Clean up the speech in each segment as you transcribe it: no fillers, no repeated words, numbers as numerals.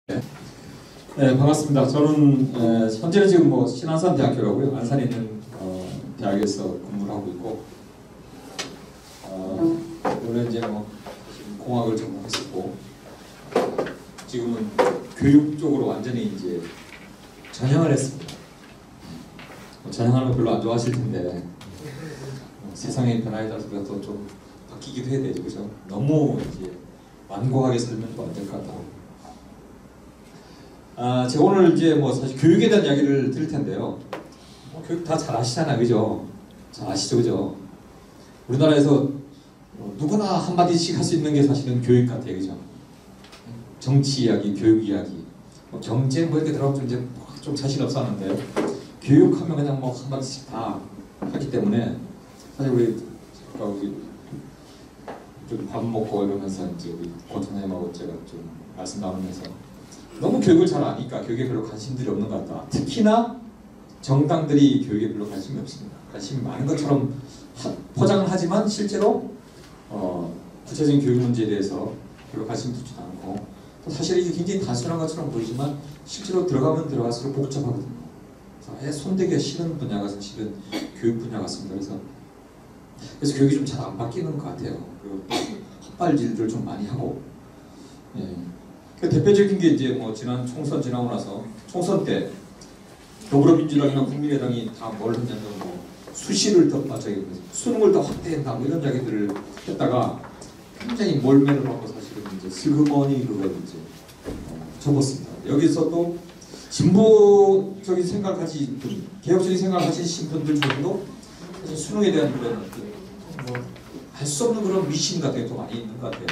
네, 반갑습니다. 저는 현재는 지금 신안산 대학교라고요. 안산에 있는 대학에서 근무를 하고 있고, 원래 이제 공학을 전공했었고, 지금은 교육 쪽으로 완전히 이제 전향을 했습니다. 전향하는 거 별로 안 좋아하실 텐데, 세상의 변화에 따라서 또 좀 바뀌기도 해야 되죠, 그죠? 너무 이제 완고하게 살면 또 안 될 것 같다고. 제가 오늘 이제 사실 교육에 대한 이야기를 드릴 텐데요. 교육 다 잘 아시잖아요, 그죠? 잘 아시죠, 그죠? 우리나라에서 누구나 한마디씩 할 수 있는 게 사실은 교육 같아요, 그죠? 정치 이야기, 교육 이야기, 경제 이렇게 들어가면 이제 좀 자신 없어 하는데, 교육하면 그냥 한마디씩 다 하기 때문에, 사실 우리 좀 밥 먹고 이러면서 이제 우리 권총님하고 제가 좀 말씀 나누면서 너무 교육을 잘 아니까 교육에 별로 관심들이 없는 것 같다. 특히나 정당들이 교육에 별로 관심이 없습니다. 관심이 많은 것처럼 포장을 하지만 실제로 구체적인 교육 문제에 대해서 별로 관심 두지도 않고, 또 사실 이게 굉장히 단순한 것처럼 보이지만 실제로 들어가면 들어갈수록 복잡하거든요. 그래서 손대기가 싫은 분야가 사실은 교육 분야 같습니다. 그래서 교육이 좀 잘 안 바뀌는 것 같아요. 그리고 헛발질들 좀 많이 하고, 그 대표적인 게 이제 지난 총선 지나고 나서 총선 때 더불어민주당이나 국민의당이 다 뭘 했냐면 수시를 더 수능을 더 확대한다 이런 이야기들을 했다가 굉장히 몰매를 받고 사실은 이제 슬그머니 그걸 이제 접었습니다. 여기서 또 진보적인 생각을 가진 분, 개혁적인 생각을 가진 분들 중에도 사실 수능에 대한 그런 알 수 없는 그런 미신 같은 게 더 많이 있는 것 같아요.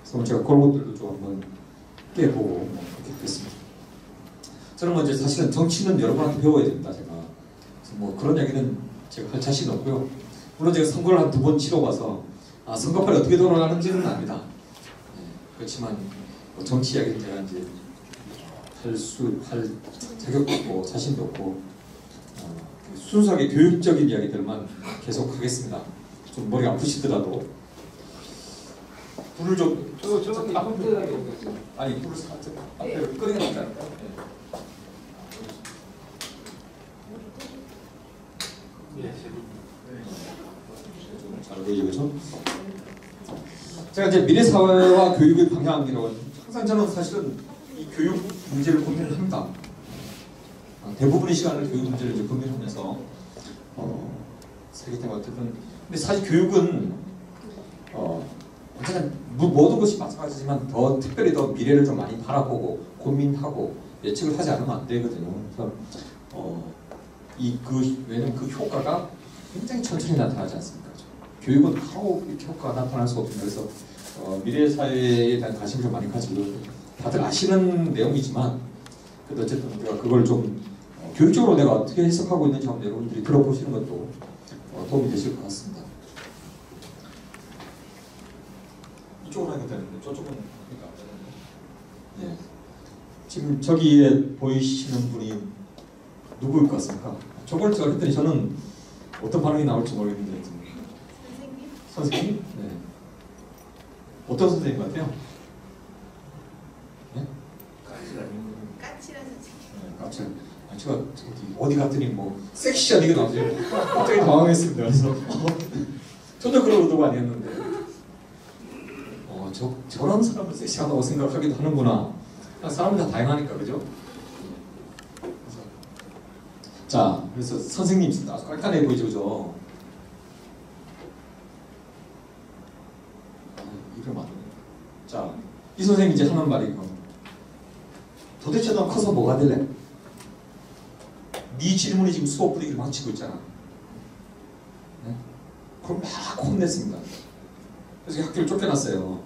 그래서 제가 그런 것들도 좀 한번 깨보고 그렇게 됐습니다. 저는 이제 사실은 정치는 여러분한테 배워야 됩니다. 제가 그래서 그런 얘기는 제가 할 자신 없고요. 물론 제가 선거를 한 2번 치러봐서 선거판이 어떻게 돌아가는지는 압니다. 그렇지만 정치 이야기는 제가 이제 할 자격도 없고 자신도 없고 순수하게 교육적인 이야기들만 계속 하겠습니다. 좀 머리가 아프시더라도 불을 좀 저기 앞에 아니 불을 살짝 앞에 끄는 게 낫지 않을까? 잘 보이죠? 제가 이제 미래 사회와 교육의 방향이라고 항상 저는 사실은 이 교육 문제를 고민을 합니다. 대부분의 시간을 교육 문제를 이제 고민하면서 살기 때문에 어쨌든 근데 사실 교육은 언제나 모든 것이 마찬가지지만 더 특별히 더 미래를 좀 많이 바라보고 고민하고 예측을 하지 않으면 안 되거든요. 그래서 왜냐면 그 효과가 굉장히 천천히 나타나지 않습니까? 교육은 바로 이렇게 효과가 나타날 수가 없습니다. 그래서 미래 사회에 대한 관심을 좀 많이 가지고 다들 아시는 내용이지만 그래도 어쨌든 우리가 그걸 좀 교육적으로 내가 어떻게 해석하고 있는지 한번 여러분들이 들어보시는 것도 도움이 되실 것 같습니다. 이쪽으로 하게 되는데 저쪽은 네. 지금 저기에 보이시는 분이 누구일 것 같습니까? 저걸 제가 했더니 저는 어떤 반응이 나올지 모르겠는데 선생님? 선생님? 네. 어떤 선생님 같아요? 네? 까칠한 선생님. 네, 까칠. 제가 어디 갔더니 섹시한 이게 나오죠. 갑자기 당황했습니다. 그래서 전혀 그런 의도가 아니었는데 저런 사람을 섹시하다고 생각하기도 하는구나. 사람은 다 다양하니까 그죠? 그래서 선생님 아주 깐깐해 보이죠, 그죠? 이름 안 돼. 이 선생님이 이제 하는 말이 도대체 넌 커서 뭐가 될래? 네 질문이 지금 수업 분위기를 망치고 있잖아. 네? 그럼 막 혼냈습니다. 그래서 학교를 쫓겨났어요.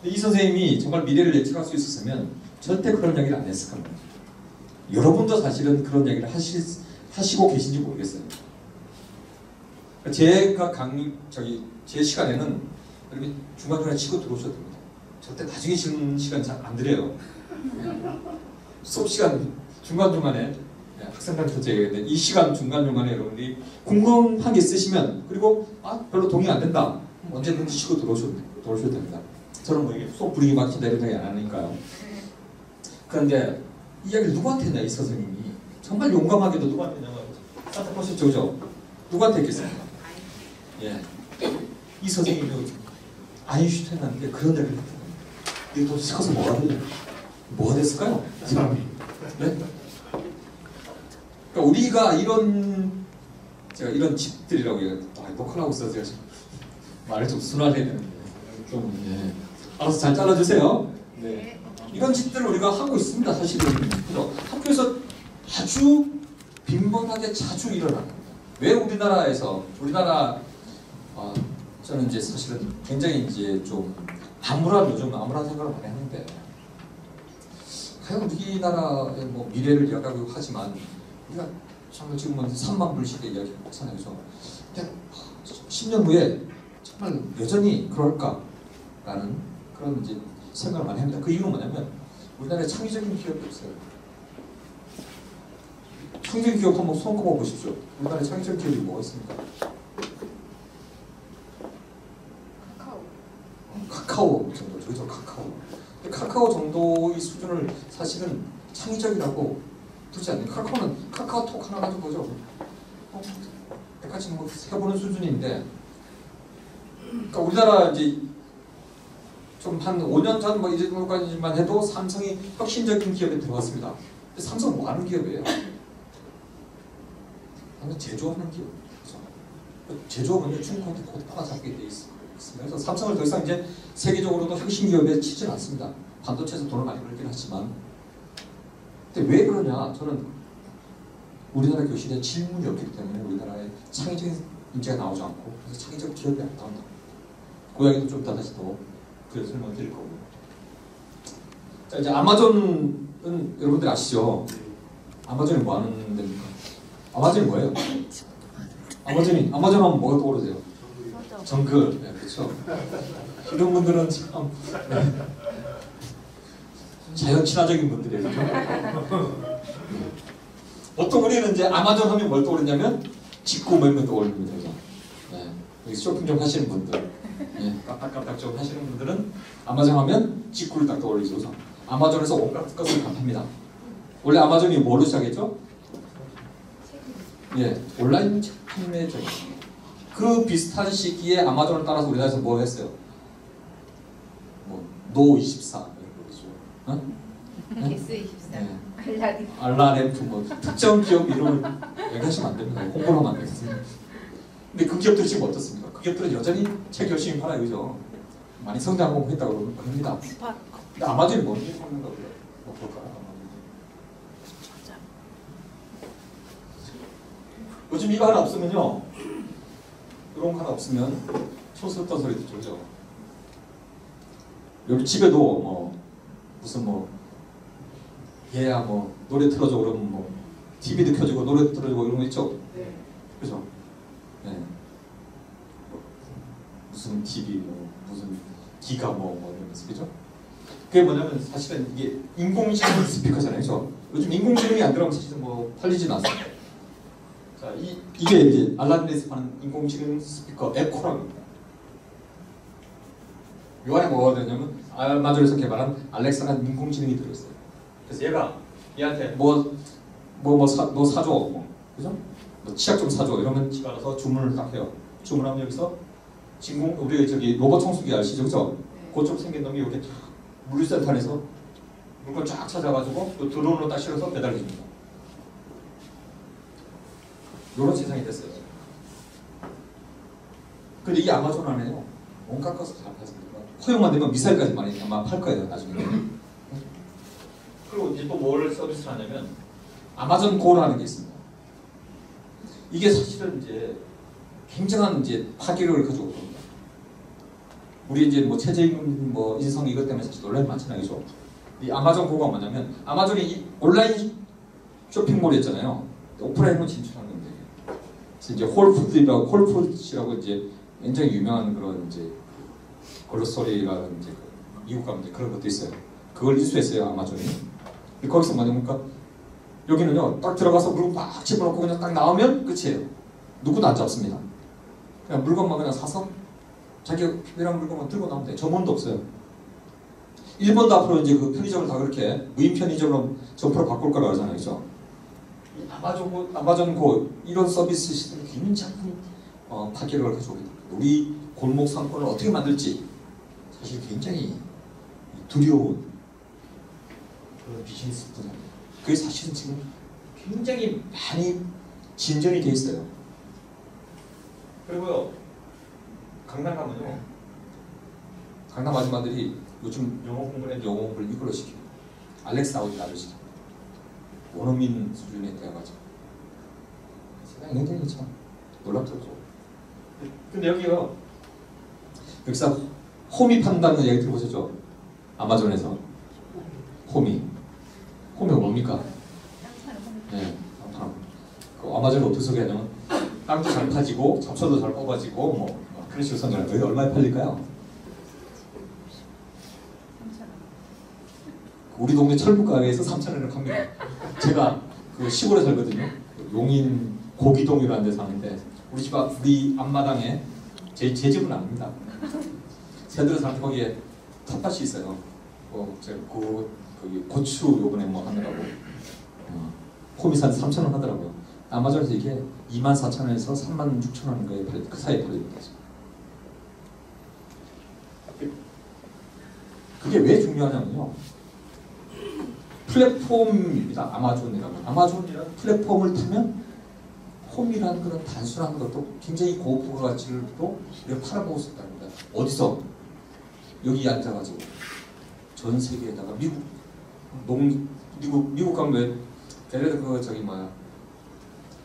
근데 이 선생님이 정말 미래를 예측할 수 있었으면 절대 그런 이야기를 안 했을 겁니다. 여러분도 사실은 그런 이야기를 하시고 계신지 모르겠어요. 제가 제 시간에는 여러분 중간중간에 치고 들어오셔도 됩니다. 절대 나중에 쉬는 시간 잘 안 드려요. 수업 시간 중간중간에 학생들한테 제가 이 시간 중간중간에 여러분들이 궁금한 게 있으시면 그리고 별로 동의 안 된다 언제든지 쉬고 들어오셔도 됩니다. 저는 이게 수업 분위기 막힌다 이런 얘기 안 하니까요. 그런데 이 이야기를 누구한테 했냐 이 선생님이 정말 용감하게도 누구한테 했냐고 보셨죠, 그죠? 누구한테 했겠습니까? 예, 이 선생님이 아인슈타인한테 그런 얘기를 했다. 이게 도대체 커서 뭐가 되냐? 뭐가 됐을까요? 사람이. 네? 그러니까 우리가 제가 이런 집들이라고 해요. 녹화하고 있어서 제가 말을 좀 순화해야 되는데 좀 예. 알아서 잘 잘라주세요. 네. 이런 짓들을 우리가 하고 있습니다. 사실은 그죠? 학교에서 아주 빈번하게 자주 일어나는 거예요. 왜 우리나라 저는 이제 사실은 굉장히 이제 좀 요즘 암울한 생각을 많이 하는데 과연 우리나라의 뭐 미래를 이야기하고 하지만 우리가 정말 지금은 3만 불 시대 이야기를 하잖아요. 그래서 10년 후에 정말 여전히 그럴까라는 그런 이제 생각을 많이 합니다. 그 이유는 뭐냐면 우리나라에 창의적인 기업이 없어요. 창의적인 기업 한번 손꼽아 보십시오. 우리나라에 창의적인 기업이 뭐가 있습니까? 카카오 정도, 저기서 카카오 정도의 수준을 사실은 창의적이라고 부르지 않는. 카카오는 카카오톡 하나 가지고 보죠. 똑같이 뭐 해보는 수준인데, 그러니까 우리나라 이제 좀 한 5년 전 뭐 이 정도까지만 해도 삼성이 혁신적인 기업에 들어갔습니다. 근데 삼성 뭐 하는 기업이에요? 삼성 제조하는 기업. 그렇죠? 제조업은 중국한테 곧 따라잡게 돼 있습니다. 그래서 삼성을 더 이상 이제 세계적으로도 혁신 기업에 치지는 않습니다. 반도체에서 돈을 많이 벌긴 하지만. 근데 왜 그러냐? 저는 우리나라 교실에 질문이 없기 때문에 우리나라에 창의적인 인재가 나오지 않고 그래서 창의적 기업이 안 나온다. 그 이야기도 좀 이따 다시 더 그래서 설명을 드릴 거고. 자, 이제 아마존은 여러분들 아시죠? 아마존이 뭐 하는 데입니까? 아마존이 뭐예요? 아마존 하면 뭐가 떠오르세요? 정글. 네, 그렇죠. 이런 분들은 참 네. 자연 친화적인 분들이에요. 그렇죠? 보통 우리는 이제 아마존 하면 뭘 떠오르냐면 직구 뭐 이런 거 떠오릅니다. 그죠? 네. 쇼핑 좀 하시는 분들, 네. 까딱까딱 좀 하시는 분들은 아마존 하면 직구를 딱 떠올리죠. 그죠? 아마존에서 온갖 것을 다 팝니다. 원래 아마존이 뭐로 시작했죠? 예, 온라인 책 판매죠. 그 비슷한 시기에 아마존을 따라서 우리나라에서 뭐 했어요? 뭐 노24 이런 거죠. 게스24 네. 알라램프 뭐 특정 기업 이름을 얘기하시면 안 됩니다. 홍보를 하면 안 되겠습니다. 근데 그 기업들이 지금 어떻습니까? 그 기업들은 여전히 책 열심히 팔아요, 그죠? 많이 성장하고 했다고 합니다. 근데 아마존이 뭔 일을 하는가 뭐 볼까요? 요즘 이거 하나 없으면요, 이런 거 하나 없으면 촌스럽다는 소리 듣죠, 그죠? 여기 집에도 뭐 무슨 뭐 얘야 뭐 노래 틀어줘 그러면 뭐 TV도 켜주고 노래도 틀어주고 이런 거 있죠? 네. 그죠? 네. 무슨 TV 뭐 무슨 기가 뭐 이러면서 그죠? 그게 뭐냐면 사실은 이게 인공지능 스피커잖아요, 그죠? 요즘 인공지능이 안 들어가면 사실은 뭐 팔리진 않습니다. 자, 이게 이제 알라딘에서 파는 인공지능 스피커 에코랍니다. 요 안에 뭐가 들었냐면 아마존에서 개발한 알렉사라는 인공지능이 들어있어요. 그래서 얘가 얘한테 너 사줘, 뭐 그죠? 너 치약 좀 사줘 이러면 지가 알아서 주문을 딱 해요. 주문하면 여기서 우리 저기 로봇 청소기 아시죠, 그죠? 그쪽 생긴 놈이 이렇게 물류센터에서 물건 쫙 찾아가지고 또 드론으로 딱 실어서 배달해줍니다. 이런 세상이 됐어요. 근데 이 아마존 안에요 온갖 것을 다 팔습니다. 허용만 되면 미사일까지 많이 아마 팔 거예요, 나중에. 그리고 이제 또 뭘 서비스를 하냐면 아마존 고라는 게 있습니다. 이게 사실은 이제 굉장한 이제 파괴력을 가지고 있습니다. 우리 이제 뭐 최저임금 뭐 인상 이것 때문에 사실 논란이 많잖아요, 그죠? 이 아마존 고가 뭐냐면 아마존이 이 온라인 쇼핑몰이 있잖아요. 오프라인으로 진출한 건데, 그래서 이제 홀푸드라고 이제 굉장히 유명한 그런 이제 글로서리라는 이제 미국 가면 이제 그런 것도 있어요. 그걸 인수했어요, 아마존이. 거기서 뭐냐니까 여기는요, 딱 들어가서 물건 막 집어넣고 그냥 딱 나오면 끝이에요. 누구도 안 잡습니다. 그냥 물건만 그냥 사서 자기가 필요한 물건만 들고 나오면 돼요. 점원도 없어요. 일본도 앞으로 이제 그 편의점을 다 그렇게 무인 편의점으로 점포로 바꿀 거라고 하잖아요, 그죠? 아마존 이런 서비스 시스템이 굉장히 파괴력을 가져오게 됩니다. 우리 골목 상권을 어떻게 만들지 사실 굉장히 두려운 그런 비즈니스 분야입니다. 그게 사실은 지금 굉장히 많이 진전이 돼 있어요. 그리고요, 강남 가면요, 강남 아줌마들이 요즘 영어 공부를 이걸로 시켜요. 알렉사 아웃라를 시켜요. 원어민 수준의 대화가죠. 세상에 굉장히 참 놀랍더라고요. 근데 여기요, 여기서 홈이 판다는 얘기 들어보셨죠? 아마존에서 홈이 뭡니까? 네, 그 아마존을 어떻게 소개하냐면 땅도 잘 파지고 잡초도 잘 뽑아지고 뭐 그런 식으로 선전해요. 여기 얼마에 팔릴까요? 우리 동네 철부가게에서 3,000원을 팝니다. 제가 그 시골에 살거든요. 용인 고기동이라는 데 사는데 우리 앞마당에 제 집은 아닙니다. 새들어 사는 거기에 텃밭이 있어요. 제가 거기 고추 요번에 뭐 하느라고 홈이 한 3,000원 하더라고요. 아마존에서 이게 24,000원에서 36,000원 그 사이에 팔립니다. 그게 왜 중요하냐면요, 플랫폼입니다. 아마존이라는 플랫폼을 타면 홈이라는 그런 단순한 것도 굉장히 고부가 가치를 또 팔아보고 싶답니다. 어디서? 여기 앉아가지고 전 세계에다가 미국 가면 왜 그 저기 뭐야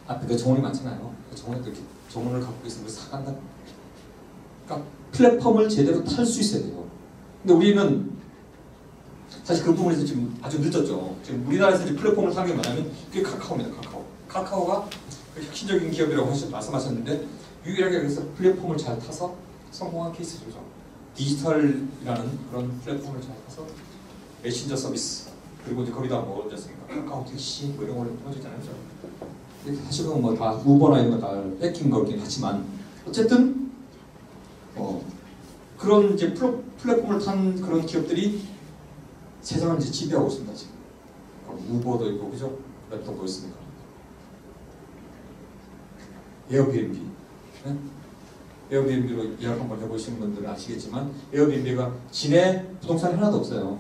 앞에 그 정원이 많잖아요. 그 정원에 이렇게 정원을 갖고 있으면 사간다. 그러니까 플랫폼을 제대로 탈 수 있어야 돼요. 근데 우리는 사실 그 부분에서 지금 아주 늦었죠. 지금 우리나라에서 이제 플랫폼을 타는 게 뭐냐면 그게 카카오입니다. 카카오가 그 혁신적인 기업이라고 말씀하셨는데 유일하게 그래서 플랫폼을 잘 타서 성공한 케이스죠. 디지털이라는 그런 플랫폼을 잘 타서 메신저 서비스, 그리고 이제 거기다 뭐 어쨌습니까? 카카오 택시 뭐 이런 걸 퍼주잖아요. 사실은 뭐 다 우버나 이런 거 다 뺏긴 거긴 하지만 어쨌든 그런 이제 플랫폼을 탄 그런 기업들이 세상을 이제 지배하고 있습니다. 지금 우버도 있고, 그죠? 랩도 뭐 있습니까? 에어비앤비. 네? 에어비앤비로 예약 한번 해보시는 분들은 아시겠지만 에어비앤비가 진해 부동산이 하나도 없어요.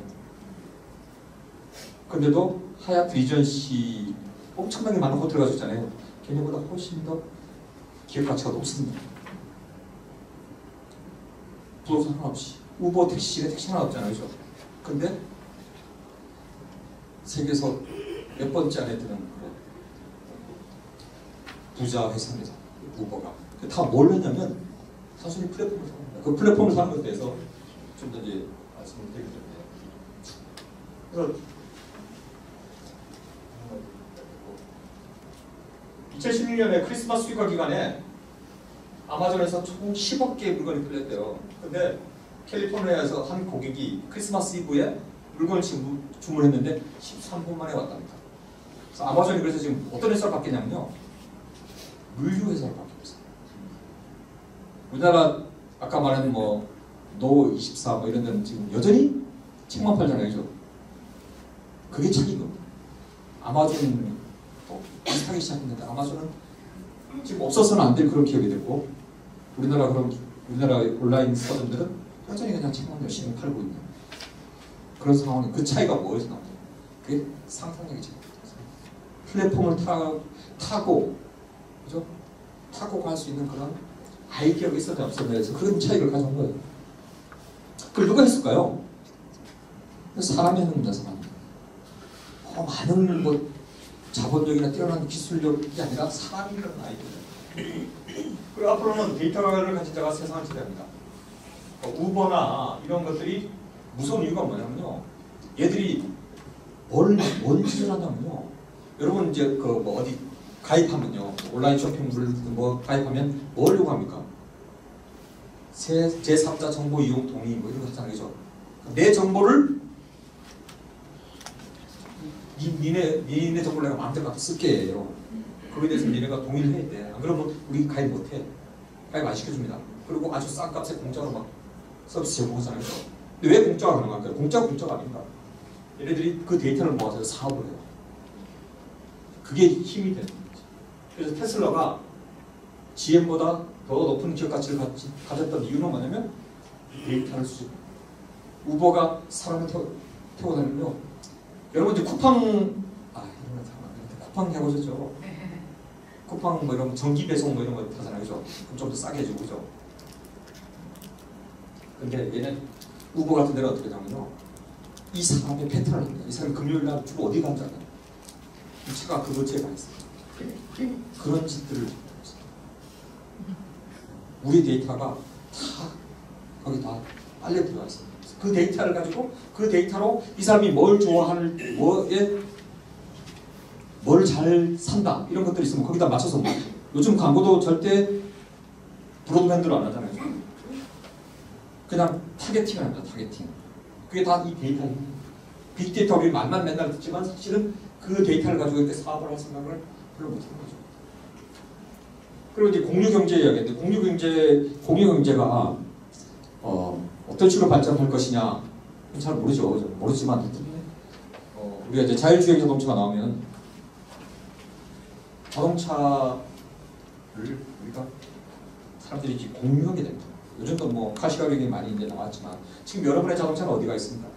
근데도 하얏트 리전시 엄청나게 많은 호텔 가지고 있잖아요. 걔네보다 훨씬 더 기업 가치가 높습니다. 부동산 하나 없이. 우버 택시 하나 없잖아요. 그죠? 근데 세계에서 몇 번째 안에 드는 그런 부자 회사입니다. 우버가. 다 뭘 했냐면 단순히 플랫폼을 사는 겁니다. 그 플랫폼을 사는 것에 대해서 좀 더 이제 말씀을 드리겠습니다. 그래서 2016년에 크리스마스 휴가 기간에 아마존에서 총 10억 개의 물건이 팔렸대요. 근데 캘리포니아에서 한 고객이 크리스마스 이브에 물건을 지금 주문했는데 13분 만에 왔답니다. 그래서 아마존이 그래서 지금 어떤 회사를 바뀌냐면요, 물류 회사를 바뀌고 있어요. 우리나라 아까 말한 뭐 노24 뭐 이런 데는 지금 여전히 책만 팔잖아요, 그죠? 그게 차이인 겁니다. 아마존 비슷하게 시작했는데 아마존은 지금 없어서는 안 될 그런 기업이 됐고, 우리나라 온라인 서점들은 여전히 그냥 책만 열심히 팔고 있는 그런 상황이, 그 차이가 뭐에서 나오냐? 그게 상상력이 차이. 플랫폼을 타고, 그죠? 타고 갈 수 있는 그런 아이디어가 있어야 없어야 해서 그런 차이를 가져온 거예요. 그걸 누가 했을까요? 사람이 하는 겁니다, 사람. 많은 뭐 자본력이나 뛰어난 기술력이 아니라 사람이 그런 아이디어. 그리고 앞으로는 데이터를 가진 자가 세상을 지배합니다. 우버나 이런 것들이 무서운 이유가 뭐냐면요, 얘들이 뭔 짓을 하냐면요, 여러분 이제 그 뭐 어디 가입하면요, 온라인 쇼핑몰 뭐 가입하면 뭘 요구합니까? 제3자 정보 이용 동의 뭐 이런 거 하잖아요, 그죠? 내 정보를 니네 정보를 내가 마음대로 갖다 쓸게 해요. 거기에 대해서 니네가 동의를 해야 돼. 안 그러면 우리 가입 못해. 가입 안 시켜줍니다. 그리고 아주 싼 값에 공짜로 막 서비스 제공하잖아요. 근데 왜 공짜가 가능할까요? 공짜가 아닌가? 얘네들이 그 데이터를 모아서 사업을 해요. 그게 힘이 되는 거죠. 그래서 테슬라가 GM보다 더 높은 기업 가치를 가졌던 이유는 뭐냐면 데이터를 수집. 우버가 사람을 태워 다니면요. 여러분 이제 쿠팡 쿠팡 해보셨죠? 쿠팡 뭐 이런 전기 배송 뭐 이런 거 타잖아요, 그죠? 그럼 좀 더 싸게 해주고 그죠? 근데 얘는 우버 같은 데는 어떻게 하냐면요. 이 사람의 패턴을 합니다. 이 사람이 금요일 날 주로 어디 가잖아요. 차가 그 근처에 가 있어요. 그런 짓들을 우리 데이터가 다 거기 다 빨려 들어가 있어요. 그 데이터를 가지고 그 데이터로 이 사람이 뭘 좋아하는 뭘 잘 산다 이런 것들이 있으면 거기다 맞춰서 뭐. 요즘 광고도 절대 브로드밴드로 안 하잖아요. 그냥 타겟팅을 합니다. 타겟팅. 그게 다 이 데이터입니다. 빅데이터 우리 말만 맨날 듣지만 사실은 그 데이터를 가지고 이렇게 사업을 할 생각을 별로 못하는 거죠. 그리고 이제 공유경제 이야기인데 공유경제가 어떤 식으로 발전할 것이냐 잘 모르죠. 모르지만 우리가 이제 자율주행 자동차가 나오면 자동차를 우리가 사람들이 이제 공유하게 됩니다. 요즘도 뭐 카시가격이 많이 이제 나왔지만 지금 여러분의 자동차는 어디가 있습니까?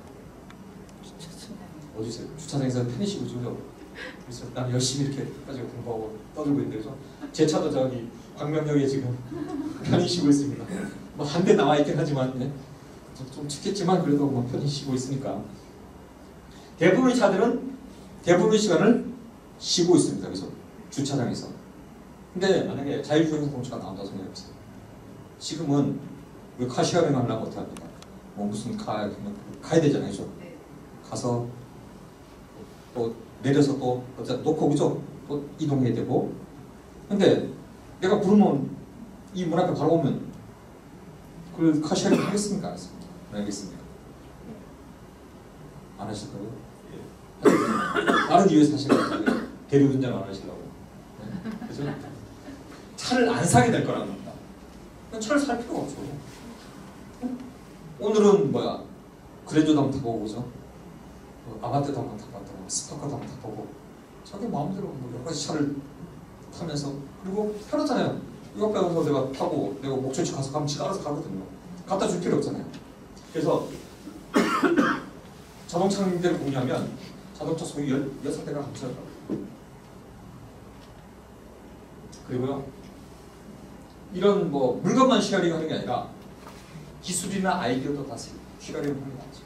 어디 있어요? 주차장에서 편히 쉬고 있죠. 그래서 난 열심히 이렇게 가지고 공부하고 떠들고 있는데 그래서 제 차도 저기 광명역에 지금 편히 쉬고 있습니다. 뭐 한 대 나와 있긴 하지만 네. 좀 춥겠지만 그래도 뭐 편히 쉬고 있으니까 대부분의 차들은 대부분의 시간을 쉬고 있습니다. 그래서 주차장에서. 근데 만약에 자율주행 자동차가 나온다고 생각해보세요. 지금은 우리 카시가ring 하려면 어떻게 합니까? 뭐 무슨 가야 되잖아요. 그죠? 가서 또 내려서 또 놓고 그죠? 또 이동해야 되고. 근데 내가 부르면 이 문 앞에 바로 오면 그 카시가ring 하겠습니까? 안 하겠습니까? 안 하겠습니까? 안 하실 거예요? 다른 이유에서 하실 거예요. 대리운전 안 하시려고. 네? 그죠? 차를 안 사게 될 거라는 겁니다. 차를 살 필요가 없죠. 오늘은 뭐야? 그랜저도 한번 타보고 그죠? 아반떼도 한번 타봤다고 스파카도 한번 타보고 자기 마음대로 뭐 여러 가지 차를 타면서 그리고 편하잖아요. 이 앞에 가서 내가 타고 내가 목적지 가서 가면 지가 알아서 가거든요. 갖다 줄 필요 없잖아요. 그래서 자동차 상대를 공유하면 자동차 소유 6대가 합쳐요. 그리고요 이런 뭐 물건만 쉐어링 하는 게 아니라 기술이나 아이디어도 다 쉐어링 하는 게 맞죠.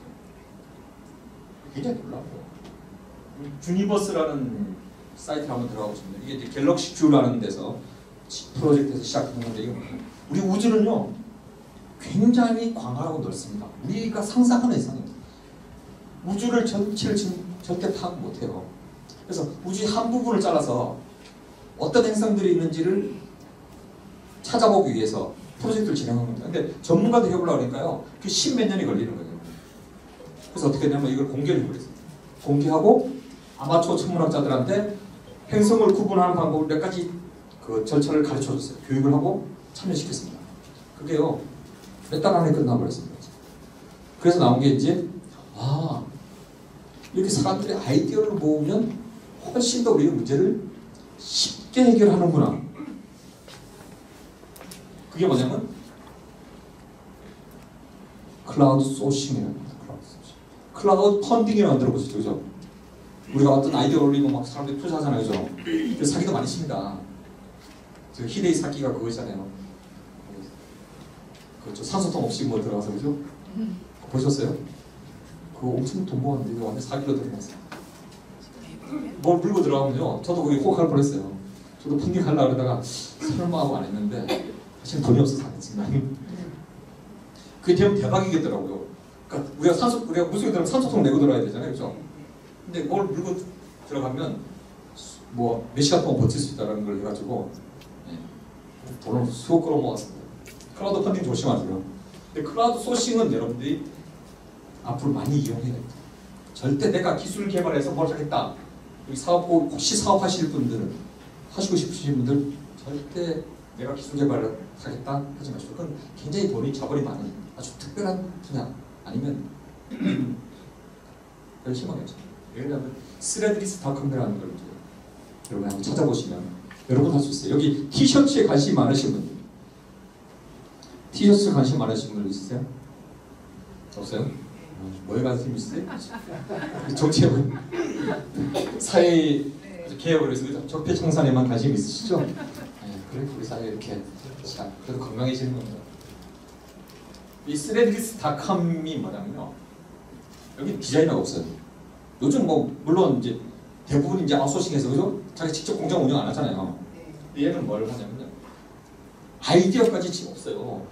굉장히 놀라워요. 주니버스라는 사이트에 한번 들어가 보시면 이게 이제 갤럭시 큐라는 데서 프로젝트에서 시작한 건데 우리 우주는요 굉장히 광활하고 넓습니다. 우리가 상상하는 이상입니다. 우주를 전체를 절대 파악 못해요. 그래서 우주의 한 부분을 잘라서 어떤 행성들이 있는지를 찾아보기 위해서 프로젝트를 진행한 겁니다. 근데 전문가들 해보려고 하니까요 그 10몇 년이 걸리는 거예요. 그래서 어떻게 되냐면 이걸 공개를 해버렸어요. 공개하고 아마추어 천문학자들한테 행성을 구분하는 방법을 몇 가지 그 절차를 가르쳐줬어요. 교육을 하고 참여시켰습니다. 그게요 몇 달 안에 끝나버렸습니다. 그래서 나온 게 이제 이렇게 사람들의 아이디어를 모으면 훨씬 더 우리의 문제를 쉽게 해결하는구나. 그게 뭐냐면 클라우드 소싱이라는 겁니다. 클라우드 펀딩이라고 들어보셨죠, 그죠? 우리가 어떤 아이디어를 올리면 막 사람들이 투자하잖아요, 그죠? 그래서 사기도 많이 칩니다. 저 히데이 사기가 그거잖아요. 그렇죠. 산소통 없이 뭐 들어가서 그죠? 보셨어요? 그거 엄청 돈 모았는데 이거 완전 사기로 들어갔어요. 뭘 물고 들어가면요, 저도 거기 혹할 뻔했어요. 저도 펀딩 하려고 그러다가 설마 하고 안 했는데 사실 돈이 없어서 안 했지만 그게 되면 대박이겠더라고요. 그러니까 우리가 무속에 들어가면 산소통 내고 들어가야 되잖아요, 그렇죠? 근데 뭘 물고 들어가면 뭐 몇 시간 동안 버틸 수 있다는 걸 해가지고 돈을 수억 끌어 모았습니다. 클라우드 펀딩 조심하세요. 근데 클라우드 소싱은 여러분들이 앞으로 많이 이용해야 됩니다. 절대 내가 기술 개발해서 뭘 하겠다. 여기 혹시 사업하실 분들은 하시고 싶으신 분들 절대 내가 기술 개발을 하겠다 하지 마시고 그건 굉장히 돈이 자본이 많은 아주 특별한 분야 아니면 열심하겠죠. 예를 들면 스레드리스닷컴이라는 걸 이제 여러분 한번 찾아보시면 여러분 할 수 있어요. 여기 티셔츠에 관심 많으신 분들, 티셔츠에 관심 많으신 분들 있으세요? 없어요? 뭐에 관심 있으세요? 정치에 사회 개혁을 위해서 적폐청산에만 관심 있으시죠? 네, 그래 우리 사회 이렇게 자 그래도 건강해지는 겁니다. 이 스레드리스닷컴이 뭐냐면요. 여기 디자이너가 없어요. 요즘 뭐 물론 이제 대부분 이제 아웃소싱해서 그죠? 자기 직접 공장 운영 안 하잖아요. 얘는 뭘 하냐면요. 아이디어까지 지금 없어요.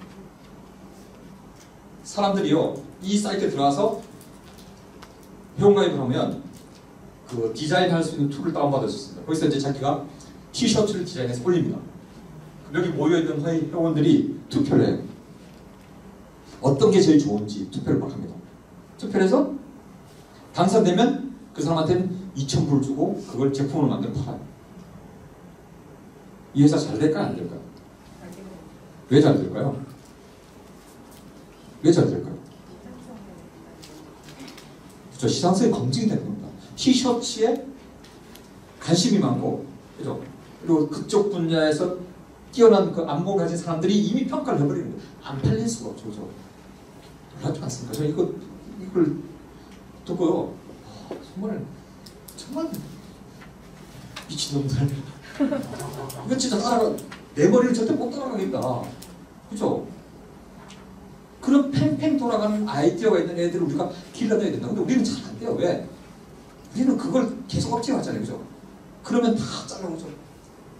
사람들이요 이 사이트에 들어가서 회원가입을 하면 그 디자인할 수 있는 툴을 다운받을 수 있습니다. 거기서 이제 자기가 티셔츠를 디자인해서 올립니다. 여기 모여있는 회원들이 투표를 해요. 어떤 게 제일 좋은지 투표를 막 합니다. 투표를 해서 당선되면 그 사람한테는 2,000불 주고 그걸 제품으로 만들어 팔아요. 이 회사 잘 될까요? 안 될까요? 왜 잘 될까요? 왜 잘 될까요? 그렇죠. 시장성이 검증이 되는 겁니다. 티셔츠에 관심이 많고, 그죠? 그리고 그쪽 분야에서 뛰어난 그 안목을 가진 사람들이 이미 평가를 해버리는 거예요. 안 팔릴 수가 없죠, 그죠? 놀랍지 않습니까? 저 이걸 듣고요. 정말 미친놈들. 이거 진짜 내 머리를 절대 못 따라가겠다. 그죠? 그런 팽팽 돌아가는 아이디어가 있는 애들을 우리가 길러내야 된다. 근데 우리는 잘 안 돼요. 왜? 우리는 그걸 계속 억제하잖아요. 그죠? 그러면 다 잘라오죠.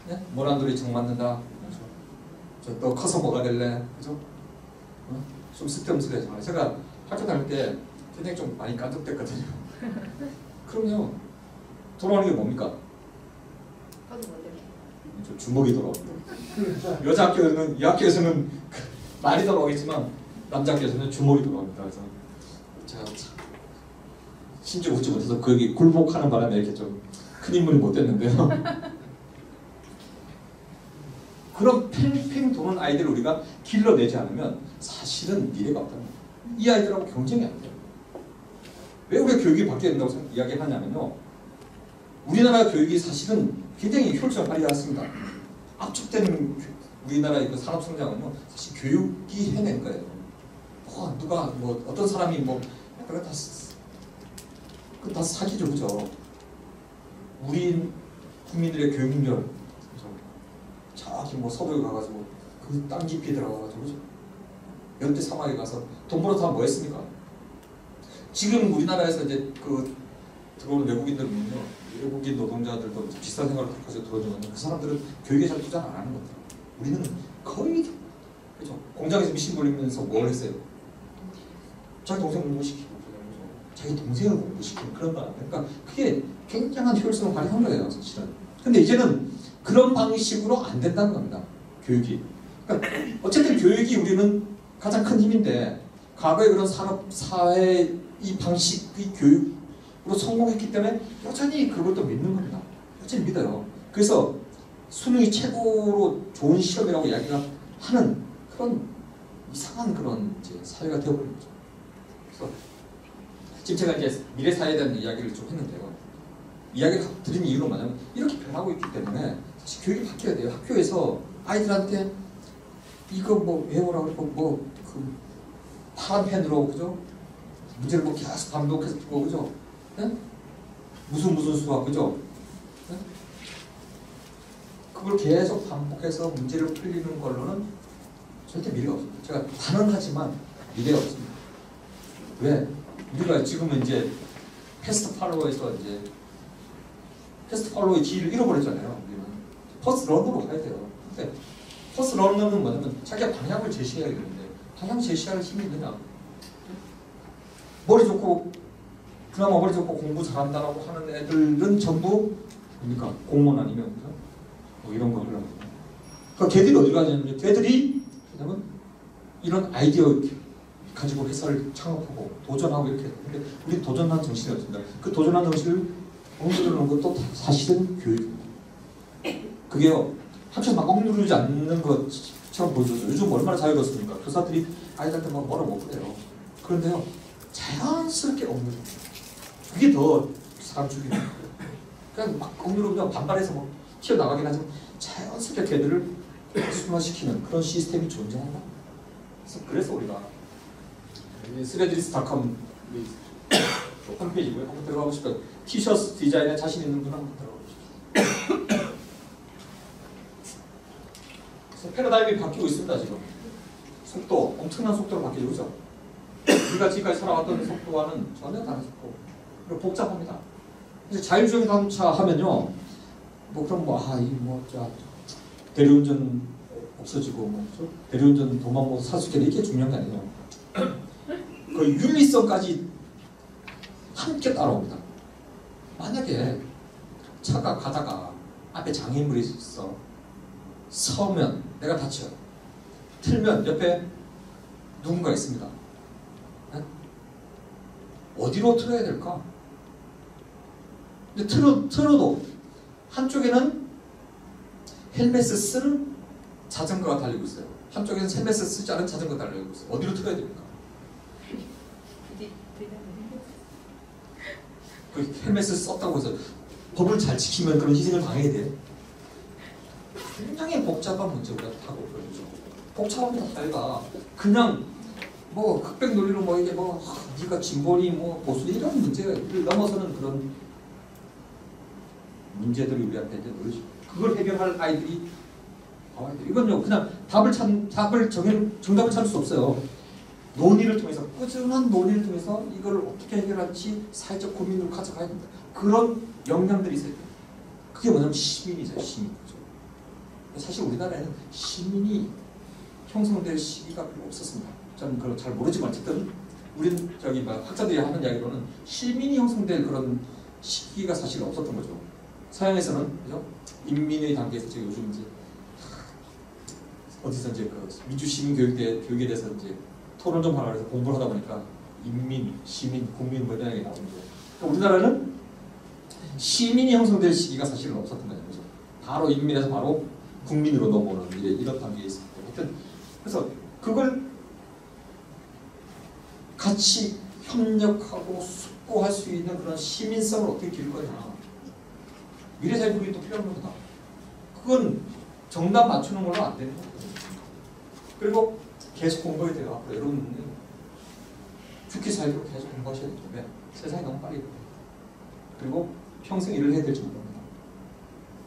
네? 모란돌이 정 맞는다. 그죠? 너 커서 뭐가 될래? 그죠? 좀 쓸데없어요. 제가 학교 다닐 때 굉장히 좀 많이 깐족됐거든요. 그럼요. 돌아오는 게 뭡니까? 좀 주먹이 돌아옵니다. 여자 학교에서는 이 학교에서는 말이 돌아오겠지만 남자 학교에서는 주먹이 돌아옵니다. 그래서 제가 심지어 웃지 못해서 거기 굴복하는 바람에 이렇게 좀 큰 인물이 못 됐는데요. 그런 팽팽 도는 아이들을 우리가 길러내지 않으면 사실은 미래가 없다는 거예요. 이 아이들하고 경쟁이 안 돼요. 왜 우리가 교육이 바뀌어야 된다고 이야기하냐면요. 우리나라 교육이 사실은 굉장히 효율성을 발휘했습니다. 압축된 우리나라의 그 산업 성장은요, 사실 교육이 해낸 거예요. 누가 뭐 어떤 사람이 뭐 그거 다 사기죠, 그죠? 우리 국민들의 교육 능력, 그죠? 저기 뭐 서부에 가가지고 그 땅 깊이 들어가가지고 그죠? 열대 사막에 가서 돈 벌어서 뭐 했습니까? 지금 우리나라에서 이제 그 들어오는 외국인들은요, 외국인 노동자들도 비싼 생활을 가지고 들어오지만 그 사람들은 교육에 잘 투자 안 하는 것 같아요. 우리는 거의 그죠? 공장에서 미신 돌리면서 뭘 했어요? 자기 동생 공부시키고 자기 동생을 공부시키는 그런 거 아니에요. 그러니까 그게 굉장한 효율성을 발휘한 거예요, 사실은. 근데 이제는 그런 방식으로 안 된다는 겁니다, 교육이. 그러니까 어쨌든 교육이 우리는 가장 큰 힘인데 과거의 그런 산업 사회 이 방식의 교육으로 성공했기 때문에 여전히 그것도 믿는 겁니다. 여전히 믿어요. 그래서 수능이 최고로 좋은 시험이라고 이야기가 하는 그런 이상한 그런 이제 사회가 되어버린 거죠. 그래서 지금 제가 이제 미래 사회에 대한 이야기를 좀 했는데요. 이야기를 드린 이유는 뭐냐면 이렇게 변하고 있기 때문에 사실 교육이 바뀌어야 돼요. 학교에서 아이들한테 이거 뭐 외우라고 그러고 뭐 그 파란 펜으로 그죠? 문제를 뭐 계속 반복해서 듣고 그죠? 네? 무슨 수학 그죠? 네? 그걸 계속 반복해서 문제를 풀리는 걸로는 절대 미래가 없습니다. 제가 단언하지만 미래가 없습니다. 왜? 우리가 지금은 이제 패스트 팔로워에서 이제 패스트 팔로워의 지위를 잃어버렸잖아요. 우리는 퍼스트 런으로 가야 돼요. 근데 퍼스트 런너는 뭐냐면 자기가 방향을 제시해야 되는데 방향 제시할 힘이 있느냐? 머리 좋고 그나마 머리 좋고 공부 잘한다라고 하는 애들은 전부 뭡니까? 공무원 아니면 뭐 이런 거 하려고. 그러니까 걔들이 어디 가냐면 걔들이 왜냐면 이런 아이디어 가지고 회사를 창업하고 도전하고 이렇게 근데 우리 도전하는 정신이 없습니다. 그 도전하는 정신을 억누르는 것도 사실은 교육입니다. 그게요 학교에서 막 억누르지 않는 것처럼 보여줘요. 요즘 얼마나 자유롭습니까? 교사들이 아이들한테 막 뭐라 못 그래요. 그런데요 자연스럽게 억누르. 그게 더 사람 죽이는 거예요. 그냥 막 억누르면 반발해서 뭐 튀어나가긴 하지만 자연스럽게 걔들을 순화시키는 그런 시스템이 존재한다. 그래서 우리가 스레드리스닷컴 홈페이지고요. 한번 들어가 보시면 티셔츠 디자인에 자신 있는 분 한번 들어가 보십시오. 그래서 패러다임이 바뀌고 있습니다. 지금 속도 엄청난 속도로 바뀌죠. 그죠? 우리가 지금까지 살아왔던 속도와는 전혀 다른 속도. 그리고 복잡합니다. 그래서 자율주행 자동차 하면요, 뭐 그럼 대리운전 없어지고 뭐 대리운전 도망 못 사수결 이게 중요한 게 아니에요. 그 윤리성까지 함께 따라옵니다. 만약에 차가 가다가 앞에 장애물이 있어 서면 내가 다쳐요. 틀면 옆에 누군가 있습니다. 네? 어디로 틀어야 될까? 근데 틀어도 한쪽에는 헬멧을 쓰는 자전거가 달리고 있어요. 한쪽에는 헬멧을 쓰지 않은 자전거가 달리고 있어요. 어디로 틀어야 됩니까? 그 헬멧을 썼다고 해서 법을 잘 지키면 그런 희생을 당해야 돼요. 굉장히 복잡한 문제가 타고 그러죠. 복잡합니다. 사회가 그냥 뭐 흑백 논리로 뭐 이게 뭐 네가 진보니 뭐 보수 이런 문제를 넘어서는 그런 문제들이 우리한테 이제 늘어지고 그걸 해결할 아이들이 이건요 그냥 정답을 찾을 수 없어요. 논의를 통해서 꾸준한 논의를 통해서 이걸 어떻게 해결할지 사회적 고민을 가져가야 된다. 그런 역량들이 있어야 돼요. 그게 뭐냐면 시민이죠. 시민이죠. 사실 우리나라에는 시민이 형성될 시기가 별로 없었습니다. 저는 그걸 잘 모르지만 어쨌든 우리는 학자들이 하는 이야기로는 시민이 형성될 그런 시기가 사실 없었던 거죠. 서양에서는 그죠? 인민의 단계에서 지금 요즘 이제 어디서 이제 그 민주시민 교육에 대해서 이제 토론 좀 하라 그래서 공부를 하다 보니까 인민, 시민, 국민 뭐 이런 얘기 나오는 거예요. 그러니까 우리나라는 시민이 형성될 시기가 사실은 없었던 거죠. 바로 인민에서 바로 국민으로 넘어오는 이런 단계에 있었기 때문에 하여튼 그래서 그걸 같이 협력하고 숙고할 수 있는 그런 시민성을 어떻게 기를 거냐. 미래사회주의 또 필요한 겁니다. 그건 정답 맞추는 걸로 안 되는 거거든요. 그리고 계속 공부해야 돼요. 앞으로 여러분은 죽기 사이로 계속 공부하셔야 되죠. 왜? 세상이 너무 빨리 변해요. 그리고 평생 일을 해야 될지 모릅니다.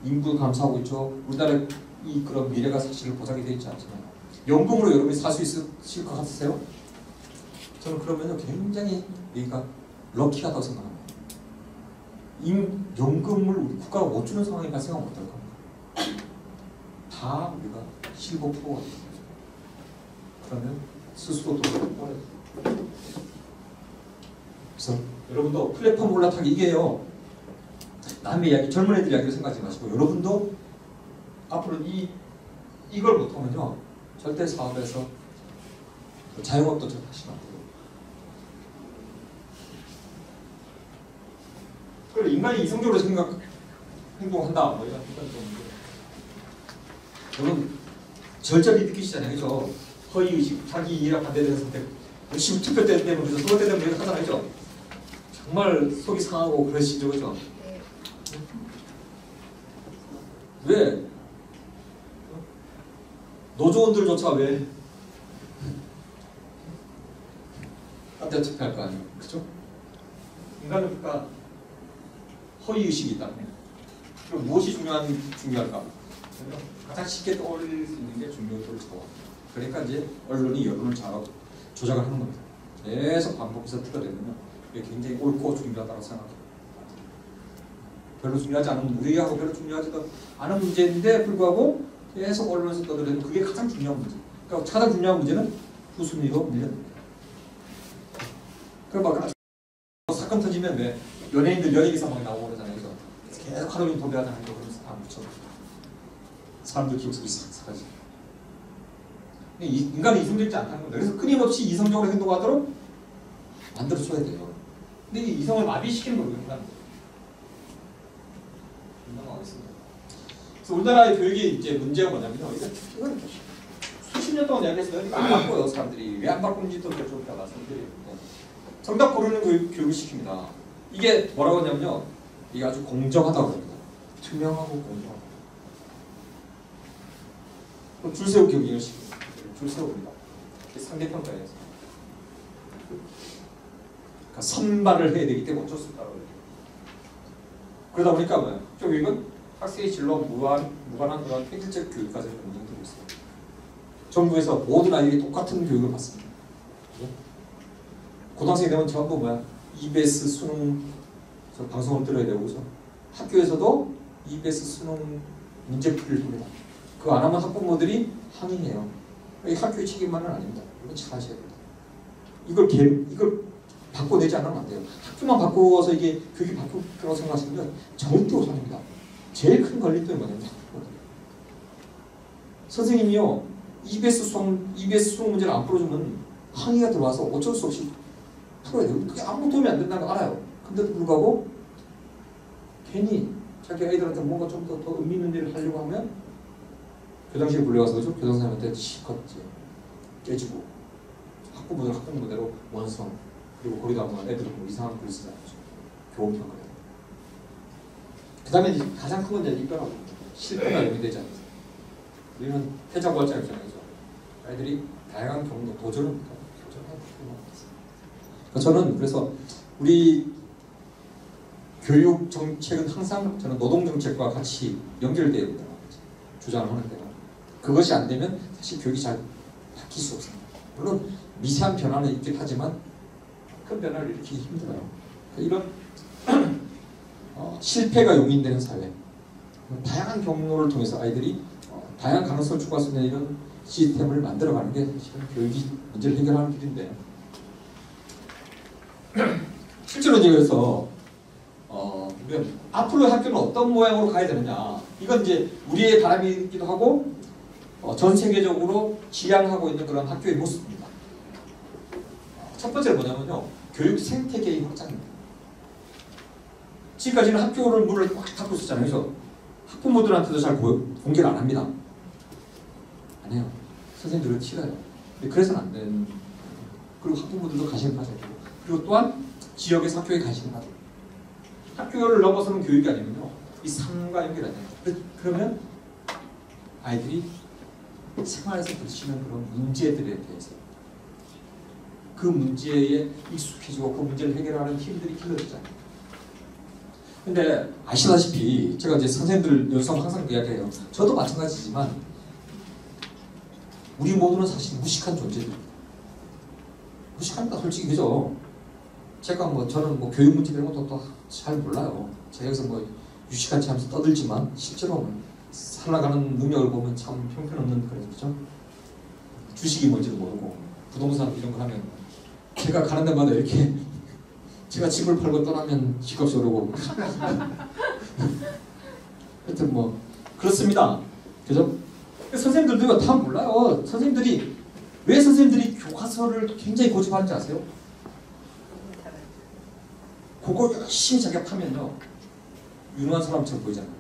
인구 감소하고 있죠. 우리나라 이 그런 미래가 사실 보장이 되어 있지 않잖아요. 연금으로 여러분이 살 수 있으실 것 같으세요? 저는 그러면 굉장히 여기가 럭키하다고 생각합니다. 연금을 우리 국가가 못 주는 상황이 발생하면 어떨 겁니까? 다 우리가 실버 프로가 되는 거죠. 그러면 스스로 돈을 벌어야 돼요. 그래서 여러분도 플랫폼 올라타기 이게요. 남의 이야기, 젊은 애들 이야기를 생각하지 마시고 여러분도 앞으로 이걸 못하면요 절대 사업에서 자영업도 좀 하시면 안 돼요. 그래 인간이 이성적으로 행동한다 뭐 이런 여러분 절절히 느끼시잖아요, 그죠? 허위 의식, 자기 이해가 반대되는 선택, 열심히 투표 때 되면 그죠? 선거 때 되면 이렇게 하잖아요, 그죠? 정말 속이 상하고 그러시죠, 그죠? 왜? 노조원들조차 왜? 딴데 투표할 거 아니에요, 그죠? 인간은 그러니까 허위 의식이 있다. 그럼 무엇이 중요할까? 가장 쉽게 떠올릴 수 있는 게 중요도를 잡아. 그러니까 이제 언론이 여론을 조작을 하는 겁니다. 계속 반복해서 틀어대면 그게 굉장히 옳고 중요하다고 생각합니다. 별로 중요하지 않은 우리하고 별로 중요하지도 않은 문제인데 불구하고 계속 언론에서 떠들어대면 그게 가장 중요한 문제. 그러니까 가장 중요한 문제는 후순위로 밀려납니다. 그러니까 막 사건 터지면 왜 연예인들 연예기사 막 나오고 그러잖아요. 그래서 계속 하루 종일 도배하잖아요. 그러면서 다 묻혀. 사람들 기억 속에 싹 사라지고. 인간은 이성적이지 않다는 겁니다. 그래서 끊임없이 이성적으로 행동하도록 만들어줘야 돼요. 근데 이 이성을 마비시키는 거예요. 인간은 있습니다. 그래서 우리나라의 교육이 이제 문제가 뭐냐면요. 이건 수십 년 동안 이야기했어요. 안 바꿔요. 사람들이 왜 안 바꾸는지 또 좀 말씀드려요. 정답 고르는 교육을 시킵니다. 이게 뭐라고 하냐면요. 이게 아주 공정하다고 합니다. 투명하고 공정하고. 줄 세우기 교육을 시킵니다. 줄 세웁니다. 상대평가에서. 그러니까 선발을 해야 되기 때문에 어쩔 수 없다고 해요. 그러다 보니까 뭐예요? 교육은 학생의 진로 무관한 그런 획일적 교육까지 운영되고 있어요. 정부에서 모든 아이들이 똑같은 교육을 받습니다. 고등학생이 되면 전부 뭐야? EBS 수능 방송을 들어야 되고 그죠? 학교에서도 EBS 수능 문제풀이를 합니다. 그거 안 하면 학부모들이 항의해요. 이 학교의 책임만은 아닙니다. 이건 잘 하셔야 됩니다. 이걸 바꿔내지 않으면 안 돼요. 학교만 바꾸어서 이게 교육이 바뀔 거라고 생각하시면 절대 오산입니다. 제일 큰 걸림돌이 뭐냐면 선생님이요 EBS 수능 문제를 안 풀어주면 항의가 들어와서 어쩔 수 없이 풀어야 돼요. 그게 아무 도움이 안 된다는 거 알아요. 근데도 불구하고 괜히 자기 아이들한테 뭔가 좀 더 의미 있는 일을 하려고 하면 교장실에 불려가서 그죠? 교장선생님한테 실컷 깨지고 학부모대로 원성 그리고 거기다 보면 애들은 뭐 이상한 글을 쓰잖아요. 교원평가를. 그 다음에 가장 큰 문제는 이거라고 실패가 용이되지 않아요. 우리는 패자부활자 입장이죠. 아이들이 다양한 경로 도전을 못하고 저는 그래서 우리 교육 정책은 항상 저는 노동 정책과 같이 연결되어 있다고 주장을 하는데요. 그것이 안 되면 사실 교육이 잘 바뀔 수 없습니다. 물론 미세한 변화는 있긴 하지만 큰 변화를 일으키기 힘들어요. 이런 실패가 용인되는 사회, 다양한 경로를 통해서 아이들이 다양한 가능성을 추구할 수 있는 이런 시스템을 만들어가는 게 사실은 교육이 문제를 해결하는 길인데 실제로 이제 그래서 앞으로 학교는 어떤 모양으로 가야 되느냐 이건 이제 우리의 바람이기도 하고 전 세계적으로 지향하고 있는 그런 학교의 모습입니다. 첫 번째는 뭐냐면요 교육 생태계의 확장입니다. 지금까지는 학교를 문을 꽉 닫고 있었잖아요. 그래서 학부모들한테도 잘 공개를 안 합니다. 안 해요. 선생님들은 싫어요. 그래서는 안 되는 그리고 학부모들도 관심을 가져야 되고 그리고 또한 지역에서 학교에 관심을 가져야 돼요. 학교를 넘어서는 교육이 아니면요 이 삶과 연결이 안 돼요. 그러면 아이들이 생활에서 부딪히는 그런 문제들에 대해서 그 문제에 익숙해지고 그 문제를 해결하는 힘들이 길러지잖아요. 근데 아시다시피 제가 이제 선생님들 연수하면 항상 이야기해요. 저도 마찬가지지만 우리 모두는 사실 무식한 존재들입니다. 무식하니까 솔직히 그죠? 제가 저는 교육 문제 이런 것도 또 잘 몰라요. 제가 여기서 유식한 하면서 떠들지만 실제로 살아가는 능력을 보면 참 형편없는 그런 거죠. 주식이 뭔지도 모르고 부동산 이런 거 하면 제가 가는 데마다 이렇게 제가 집을 팔고 떠나면 집값이 오르고 하여튼 그렇습니다. 그죠? 선생님들도 다 몰라요. 왜 선생님들이 교과서를 굉장히 고집하는지 아세요? 그거 열심히 자기가 파면요 유능한 사람처럼 보이잖아요.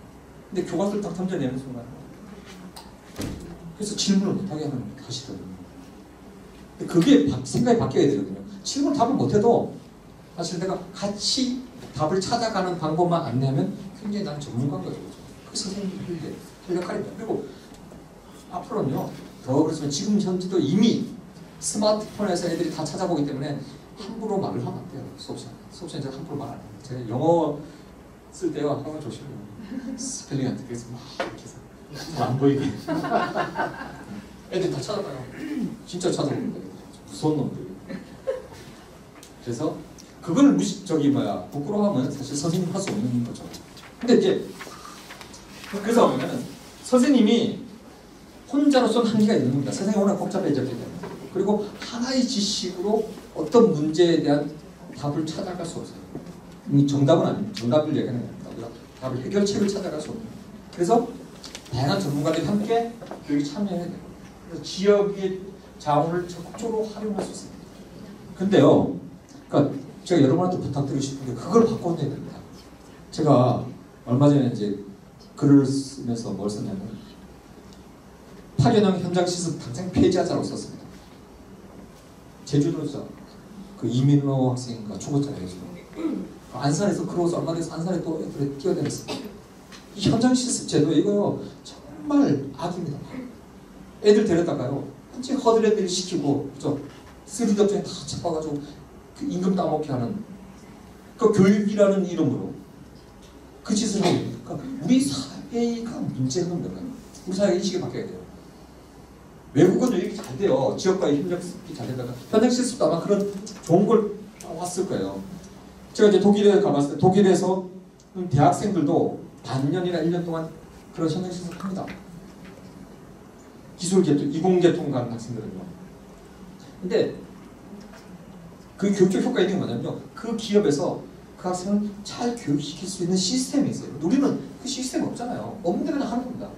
근데 교과서를 딱 던져내는 순간 그래서 질문을 못하게 하는 것이거든요. 그게 생각이 바뀌어야 되거든요. 질문 답을 못해도 사실 내가 같이 답을 찾아가는 방법만 안내하면 굉장히 나는 전문가인 거죠. 그 선생님이 할 역할입니다. 그리고 앞으로는요 더 그렇지만 지금 현재도 이미 스마트폰에서 애들이 다 찾아보기 때문에 함부로 말을 하면 안 돼요. 수업시간에 제가 함부로 말 안 해요. 제가 영어 쓸 때와 항상 조심해요. 스펠링한테 그래서 막 이렇게 해서 잘 안 보이게 애들이 다 찾아봐요. 진짜 찾아봅니다. 무서운 놈들이. 그래서 그걸 부끄러워하면 사실 선생님 할 수 없는 거죠. 근데 이제 그래서 보면은 선생님이 혼자로서는 한계가 있는 겁니다. 세상이 워낙 복잡해졌기 때문에. 그리고 하나의 지식으로 어떤 문제에 대한 답을 찾아갈 수 없어요. 정답은 아닙니다. 정답을 얘기하는 겁니다. 우리가 답을 해결책을 찾아갈 수 없는. 그래서 다양한 전문가들이 함께 교육에 참여해야 돼요. 그래서 지역의 자원을 적극적으로 활용할 수 있습니다. 근데요, 그러니까 제가 여러분한테 부탁드리고 싶은 게 그걸 바꿔내야 됩니다. 제가 얼마 전에 이제 글을 쓰면서 뭘 썼냐면 8연형 현장 실습 당장 폐지하자고 썼습니다. 제주도죠. 그 이민호 학생인가 죽었잖아요 지금. 그 안산에서 그러고서 얼마 돼서 안산에 또 애들이 뛰어내렸어요. 이 현장 실습 제도 이거요 정말 악입니다. 애들 데려다가요 완전 허드렛일 시키고 그죠? 3D 업체에 다 잡아가지고 그 임금 따먹게 하는 그 교육이라는 이름으로 그 짓을 하고 있는. 그러니까 우리 사회가 문제인 겁니다. 우리 사회 인식이 바뀌어야 돼요. 외국은 이렇게 잘 돼요. 지역과의 협력이 잘 되다가 현장 실습도 아마 그런 좋은 걸 왔을 거예요. 제가 이제 독일에 가봤을 때 독일에서 대학생들도 반년이나 1년 동안 그런 현장 실습을 합니다. 기술계통, 이공계통 가는 학생들은요. 근데 그 교육적 효과가 있는 게 뭐냐면요. 그 기업에서 그 학생을 잘 교육시킬 수 있는 시스템이 있어요. 우리는 그 시스템이 없잖아요. 없는 데는 하는 겁니다.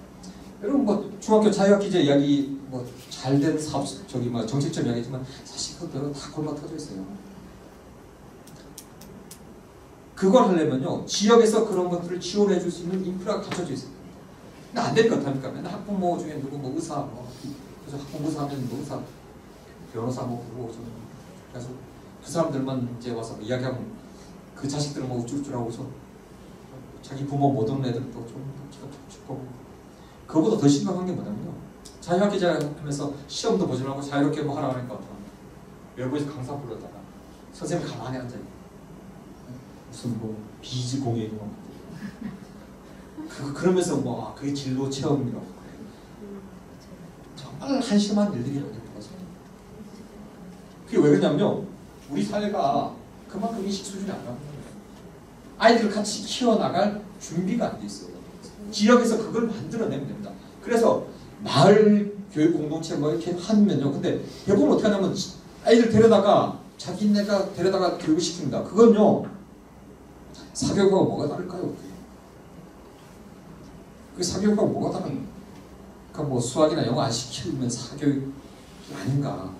여러분 뭐 중학교 자유학기제 이야기 뭐 잘된 사업 저기 뭐 정책적 이야기지만 사실 그것들은 다 골마 터져 있어요. 그걸 하려면요 지역에서 그런 것들을 지원해 줄 수 있는 인프라가 갖춰져 있어요. 근데 안 될 것 같습니까? 맨날 학부모 중에 누구 뭐 의사 뭐 그래서 학부모 의사 하면 뭐 의사 변호사 뭐 그러고 좀 그래서 그 사람들만 이제 와서 이야기하면 그 자식들은 뭐 우쭐우쭐하고서 자기 부모 못 오는 애들은 또 좀 기가 죽고. 그거보다 더 심각한 게 뭐냐면요 자유학기제 하면서 시험도 보지 말고 자유롭게 뭐 하라고 하니까 외부에서 강사 불러다가 선생님 가만히 앉아있고 무슨 뭐 비즈 공예 이런 거 그러면서 뭐 그게 진로 체험이라고 정말 한심한 일들이 여기 벌어져요. 그게 왜 그러냐면요 우리 사회가 그만큼 인식 수준이 안 나오는 거예요. 아이들을 같이 키워나갈 준비가 안 돼 있어요. 지역에서 그걸 만들어내면 됩니다. 그래서 마을 교육 공동체 뭐 이렇게 하면요. 근데 대부분 어떻게 하냐면 아이들 데려다가 자기네가 데려다가 교육을 시킵니다. 그건요 사교육하고 뭐가 다를까요? 그 사교육하고 뭐가 다른? 그러니까 뭐 수학이나 영어 안 시키면 사교육이 아닌가?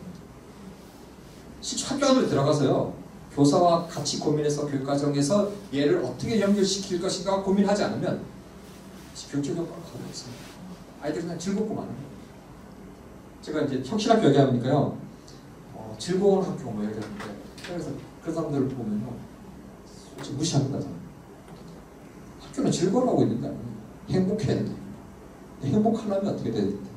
실제 학교 안으로 들어가서요 교사와 같이 고민해서 교육과정에서 얘를 어떻게 연결시킬 것인가 고민하지 않으면 교육적 효과가 거의 없습니다. 아이들이 그냥 즐겁고 많은 거예요. 제가 이제 혁신학교 얘기하니까요 즐거운 학교 뭐 얘기하는데 그래서 그 사람들을 보면요 솔직히 무시합니다. 저는. 학교는 즐거워하고 있는데 행복해야 된다. 행복하려면 어떻게 돼야 된다?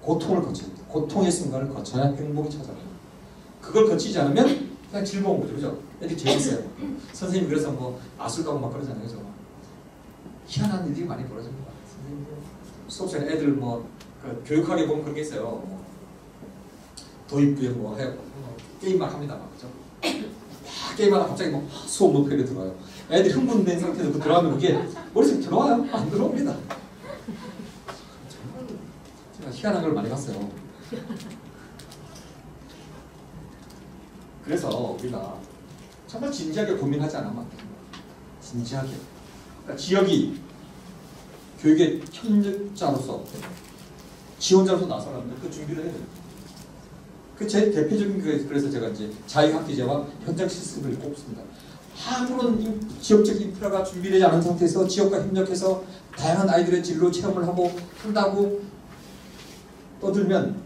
고통을 거쳐야 돼. 고통의 순간을 거쳐야 행복이 찾아와요. 그걸 거치지 않으면 그냥 즐거운 거죠. 그죠? 애들이 재밌어요. 선생님이 그래서 뭐 마술가고 막 그러잖아요. 그죠? 희한한 일들이 많이 벌어집니다. 수업 시간에 애들 그 교육하게 보면 그런 게 있어요. 도입부에 뭐 해, 게임만 합니다. 막, 그죠? 막 게임하다 갑자기 뭐 수업 목표에 들어와요. 애들이 흥분된 상태에서 그 들어가면 그게 머릿속에 들어와요? 안 들어옵니다. 정말 제가 희한한 걸 많이 봤어요. 그래서 우리가 정말 진지하게 고민하지 않으면 안 됩니다. 진지하게. 그러니까 지역이 교육의 협력자로서 지원자로서 나서라면 그 준비를 해야 돼요. 그 제 대표적인 그래서 제가 이제 자유학기제와 현장 실습을 꼽습니다. 아무런 지역적 인프라가 준비되지 않은 상태에서 지역과 협력해서 다양한 아이들의 진로 체험을 하고 한다고 떠들면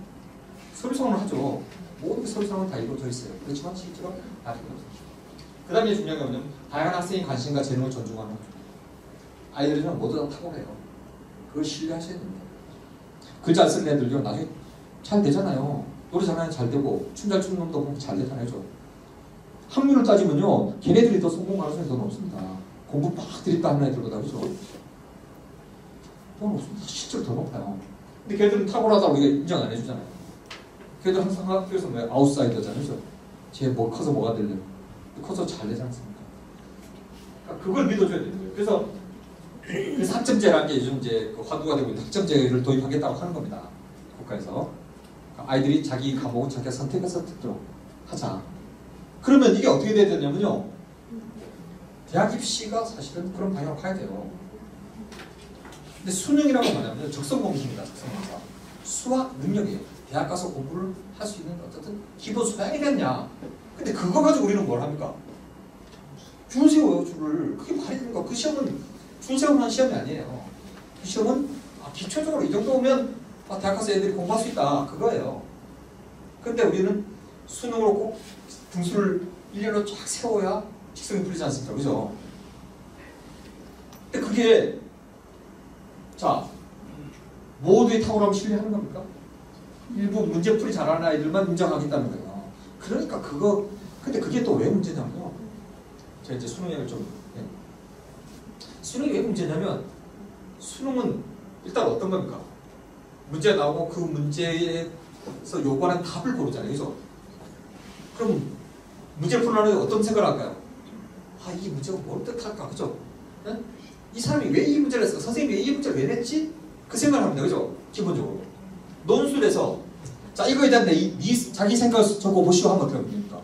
서류상을 하죠. 모든 서류상은 다 이루어져 있어요. 그렇지만 실제로 다 이루어져. 그 다음에 중요한 게 뭐냐면 다양한 학생의 관심과 재능을 존중하는 거죠. 아이들은 모두 다 탁월해요. 그걸 신뢰하셔야 됩니다. 글자 쓰는 애들요 나중에 잘 되잖아요. 노래 잘하는 잘 되고 춤 잘 추는 놈도 보면 잘 되잖아요. 확률을 따지면요 걔네들이 더 성공 가능성이 더 높습니다. 공부 막 들이다 하는 애들보다. 그죠? 더 높습니다. 실제로 더 높아요. 근데 걔들은 탁월하다고 우리가 인정 안 해주잖아요. 걔들 항상 학교에서 왜 아웃사이더잖아요. 그죠? 쟤 뭐 커서 뭐가 되려고 커서 잘 되지 않습니까? 그러니까 그걸 믿어줘야 되는 거예요. 그래서 학점제라는 게 요즘 이제 화두가 되고 있는 학점제를 도입하겠다고 하는 겁니다. 국가에서. 아이들이 자기 과목은 자기가 선택해서 듣도록 하자. 그러면 이게 어떻게 돼야 되냐면요. 대학 입시가 사실은 그런 방향으로 가야 돼요. 근데 수능이라고 말하면 적성공식입니다. 적성공사. 수학 능력이에요. 대학 가서 공부를 할 수 있는 어쨌든 기본 소양이 됐냐. 근데 그거 가지고 우리는 뭘 합니까? 줄 세워요, 줄을. 그게 말이 됩니까? 그 시험은 줄 세우는 시험이 아니에요. 그 시험은 기초적으로 이 정도 오면 대학 가서 애들이 공부할 수 있다. 그거예요. 근데 우리는 수능으로 꼭 등수를 1년으로 쫙 세워야 직성이 풀리지 않습니까? 그죠? 근데 그게 자 모두의 탁월함을 신뢰하는 겁니까? 일부 문제풀이 잘하는 아이들만 인정하겠다는 거예요. 그러니까 근데 그게 또 왜 문제냐면요. 제가 이제 수능 얘기를 좀 수능이 왜 문제냐면 수능은 일단 어떤 겁니까? 문제 나오고 그 문제에서 요구하는 답을 고르잖아요. 그죠? 그럼 문제 풀려면 어떤 생각을 할까요? 아, 이 문제가 뭘 뜻할까? 그죠? 네? 이 사람이 왜 이 문제를 했어? 선생님이 왜 이 문제를 왜 냈지? 그 생각을 합니다. 그죠? 기본적으로. 논술에서 자 이거에 대한 자기 생각을 적어보시오 하면 어떻게 됩니까?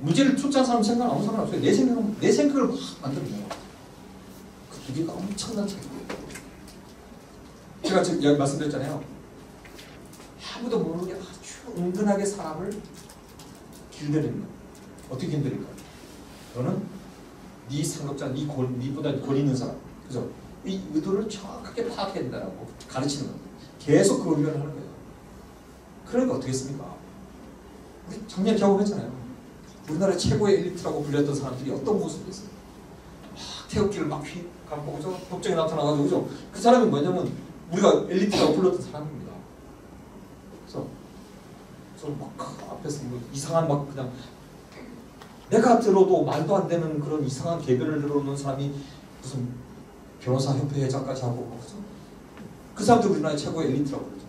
문제를 출제한 사람 생각은 아무 상관없어요. 내 생각을 막 만들어내요. 그 두 개가 엄청난 차이예요. 제가 지금 여기 말씀드렸잖아요. 아무도 모르게 아주 은근하게 사람을 길들이는 거예요. 어떻게 길들일까요? 너는 네 상급자, 네보다 권 있는 사람, 그죠? 이 의도를 정확하게 파악해야 된다고 가르치는 겁니다. 계속 그 훈련을 하는 거예요. 그러니까 어떻게 했습니까? 우리 작년에 경험했잖아요. 우리나라 최고의 엘리트라고 불렸던 사람들이 어떤 모습이었어요? 태극기를 막 감고 그죠? 법정에 나타나가지고 그죠? 그 사람이 뭐냐면 우리가 엘리트라고 불렀던 사람입니다. 그래서 막 앞에서 뭐 이상한 막 그냥 내가 들어도 말도 안 되는 그런 이상한 개변을 들어오는 사람이 무슨 변호사 협회 회장까지 하고 그죠? 그 사람들 우리나라의 최고의 엘리트라고 그러죠.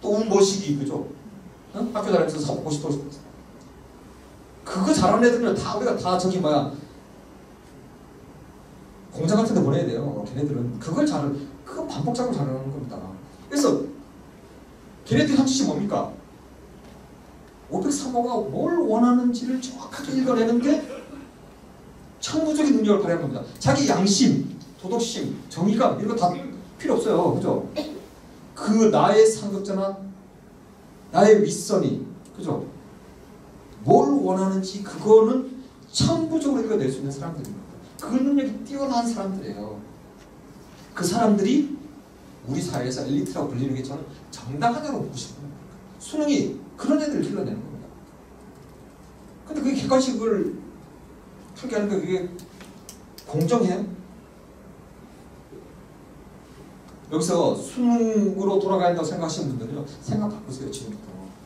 또 운모시기 그죠? 응? 학교 다니면서 사고 싶어 그거 잘하는 애들은 다 우리가 다 저기 뭐야 공장 같은 데 보내야 돼요. 걔네들은 그거 반복작으로 잘하는 겁니다. 그래서 걔네들이 한 짓이 뭡니까? 503호가 뭘 원하는지를 정확하게 읽어내는 게 천부적인 능력을 발휘한 겁니다. 자기 양심, 도덕심, 정의감 이런 거 다 필요 없어요. 그죠? 그 나의 상급자나 나의 윗선이 그죠? 뭘 원하는지 그거는 천부적으로 읽어낼 수 있는 사람들입니다. 그 능력이 뛰어난 사람들이에요. 그 사람들이 우리 사회에서 엘리트라고 불리는 게 저는 정당하다고 보고 싶어요. 수능이 그런 애들을 길러내는 겁니다. 근데 그게 객관식을 풀게 하는 게 그게 공정해요? 여기서 수능으로 돌아가야 한다고 생각하시는 분들은요, 생각 바꾸세요. 지금부터.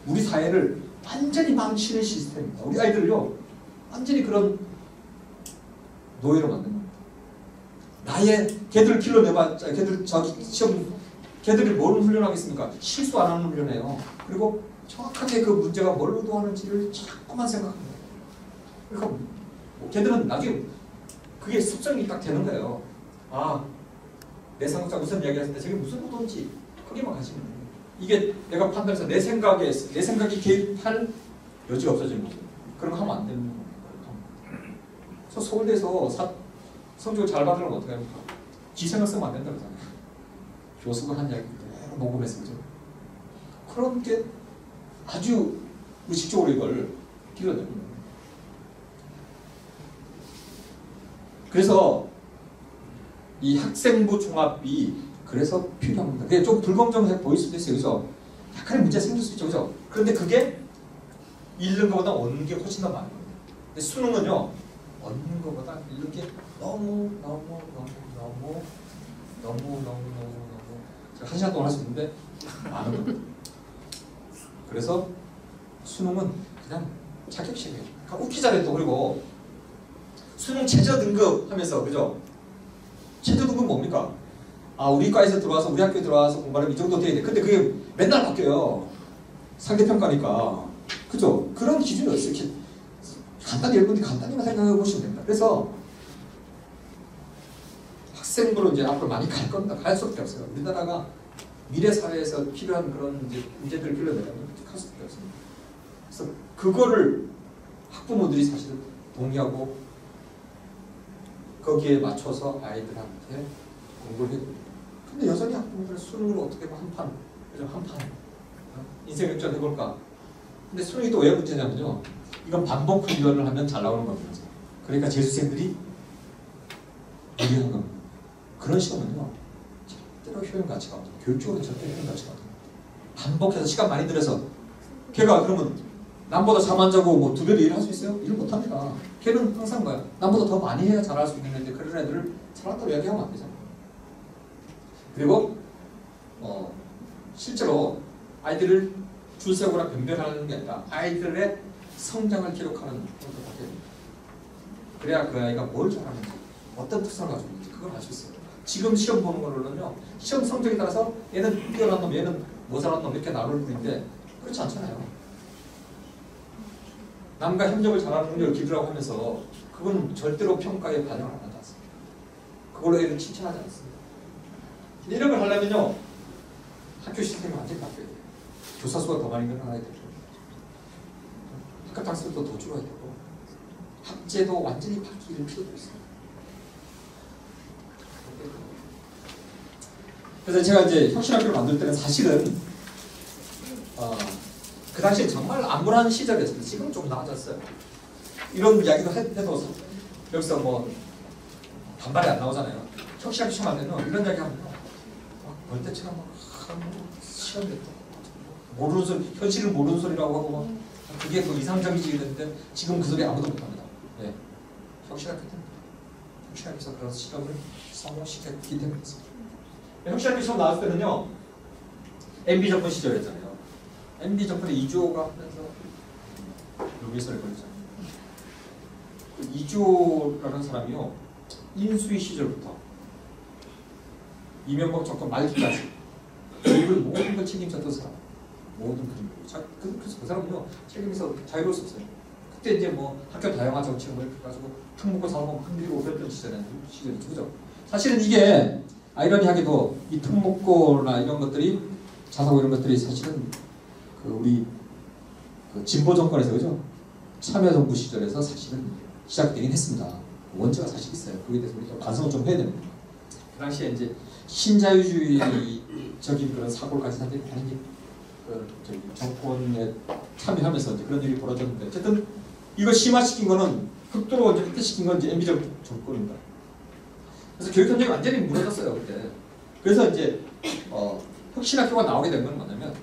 우리 사회를 완전히 망치는 시스템입니다. 우리 아이들을요, 완전히 그런 노예로 만든 겁니다. 걔들 길러내봤자, 걔들이 뭘 훈련하겠습니까? 실수 안 하는 훈련해요. 그리고 정확하게 그 문제가 뭘 의도하는지를 자꾸만 생각합니다. 그러니까 걔들은 나중에 그게 습성이 딱 되는 거예요. 아, 내 상급자 무슨 이야기 했을 때 저게 무슨 의도인지 거기만 가시면 돼요. 이게 내가 판단해서 내 생각이 개입할 여지가 없어지는 거죠. 그런 거 하면 안 되는 겁니다. 그래서 서울대에서 성적을 잘 받으려면 어떻게 합니까? 지생을 쓰면 안 된다 그러잖아요. 교수가 한 이야기 그대로 녹음해서 그죠? 그런 게 아주 의식적으로 이걸 길러냅니다. 그래서 이 학생부 종합이 그래서 필요합니다. 그게 좀 불공정해 보일 수도 있어요. 그죠? 약간의 문제가 생길 수 있죠. 그죠? 그런데 그게 읽는 것보다 얻는 게 훨씬 더 많은 겁니다. 근데 수능은요, 얻는 것보다 읽는 게 너무 제가 1시간 동안 할 수 있는데 많은 겁니다. 그래서 수능은 그냥 자격식이에요. 그러니까 웃기잖아요. 또 그리고 수능 최저 등급 하면서 그죠? 최저 등급 뭡니까? 아, 우리 과에서 들어와서 우리 학교에 들어와서 공부하면 이 정도 돼야 돼. 근데 그게 맨날 바뀌어요. 상대평가니까. 그죠? 그런 기준이 없어요. 이렇게 간단히 여러분들이 간단히만 생각해 보시면 됩니다. 그래서 학생부로 이제 앞으로 많이 갈 겁니다. 갈 수밖에 없어요. 우리나라가 미래 사회에서 필요한 그런 이제 문제들을 길러내려면 할 수밖에 없습니다. 그래서 그거를 학부모들이 사실은 동의하고 거기에 맞춰서 아이들한테 공부를 해야 됩니다. 근데 여전히 학부모들은 수능을 어떻게 한 판 인생 역전 해볼까? 근데 수능이 또 왜 문제냐면요, 이건 반복 훈련을 하면 잘 나오는 겁니다. 그러니까 재수생들이 유리한 겁니다. 그런 시험은요, 절대로 효용 가치가 없어요. 교육적으로 절대 효용 가치가 없어요. 반복해서 시간 많이 들여서 걔가 그러면 남보다 잠 안 자고 뭐 2배로 일을 할 수 있어요? 일을 못 합니다. 걔는 항상 뭐야? 남보다 더 많이 해야 잘할 수 있는데 그런 애들을 잘한다고 이야기하면 안 되잖아. 그리고 실제로 아이들을 줄 세우거나 변별하는 게 아니라 아이들의 성장을 기록하는 것도 바뀌어야 됩니다. 그래야 그 아이가 뭘 잘하는지 어떤 특성을 가지고 있는지 그걸 알 수 있어요. 지금 시험 보는 걸로는요. 시험 성적에 따라서 얘는 뛰어난 놈, 얘는 모자란 놈 이렇게 나눌 뿐인데 그렇지 않잖아요. 남과 협력을 잘하는 능력을 기르라고 하면서 그건 절대로 평가에 반영을 안 하지 않습니다. 그걸로 애를 칭찬하지 않습니다. 이런 걸 하려면요. 학교 시스템이 완전히 바뀌어야 돼요. 교사 수가 더 많이 늘어나야 되고 학급 학생도 더 줄어야 되고 학제도 완전히 바뀔 필요도 있습니다. 그래서 제가 이제 혁신학교를 만들 때는 사실은 그 당시에 정말 암울한 시절이었어요. 지금 좀 나아졌어요. 이런 이야기도 해도 여기서 뭐 반발이 안 나오잖아요. 혁신학교 시험 할 때는 이런 이야기 하면 벌떼처럼 시험 됐다. 모르는 소리, 현실을 모르는 소리라고 하고 막 그게 그 이상적이지 이랬는데 지금 그 소리 아무도 못합니다. 네. 혁신학교 때문에 혁신학교에서 그런 실험을 성공시켰기 때문이었습니다. 혁신학교 시험 나왔을 때는요. MB 정권 시절이었잖아요. MB 정권에 이주호가 하면서 로비설에 걸렸잖아요. 이주호라는 사람이요. 인수위 시절부터 이명박 정권 말기까지 이걸 모든 걸 책임졌던 사람. 모든 그림을. 그래서 그 사람은요. 책임에서 자유로울 수 없어요. 그때 이제 뭐 학교 다양화 정책을 가지고 특목고 사업을 흔들고 그랬던 시절이죠. 그죠? 사실은 이게 아이러니하게도 이 특목고나 이런 것들이 자사고 이런 것들이 사실은 그 우리 그 진보 정권에서 그죠? 참여정부 시절에서 사실은 시작되긴 했습니다. 원죄가 사실 있어요. 거기에 대해서 우리가 반성을 좀 해야 됩니다. 그 당시에 이제 신자유주의적인 그런 사고를 가진 사람들이 많이 정권에 참여하면서 이제 그런 일이 벌어졌는데 어쨌든 이걸 심화시킨 거는 극도로 이제 획득시킨 건 이제 MB 정권입니다. 그래서 교육 현장이 완전히 무너졌어요 그때. 그래서 이제 혁신학교가 나오게 된 건 뭐냐면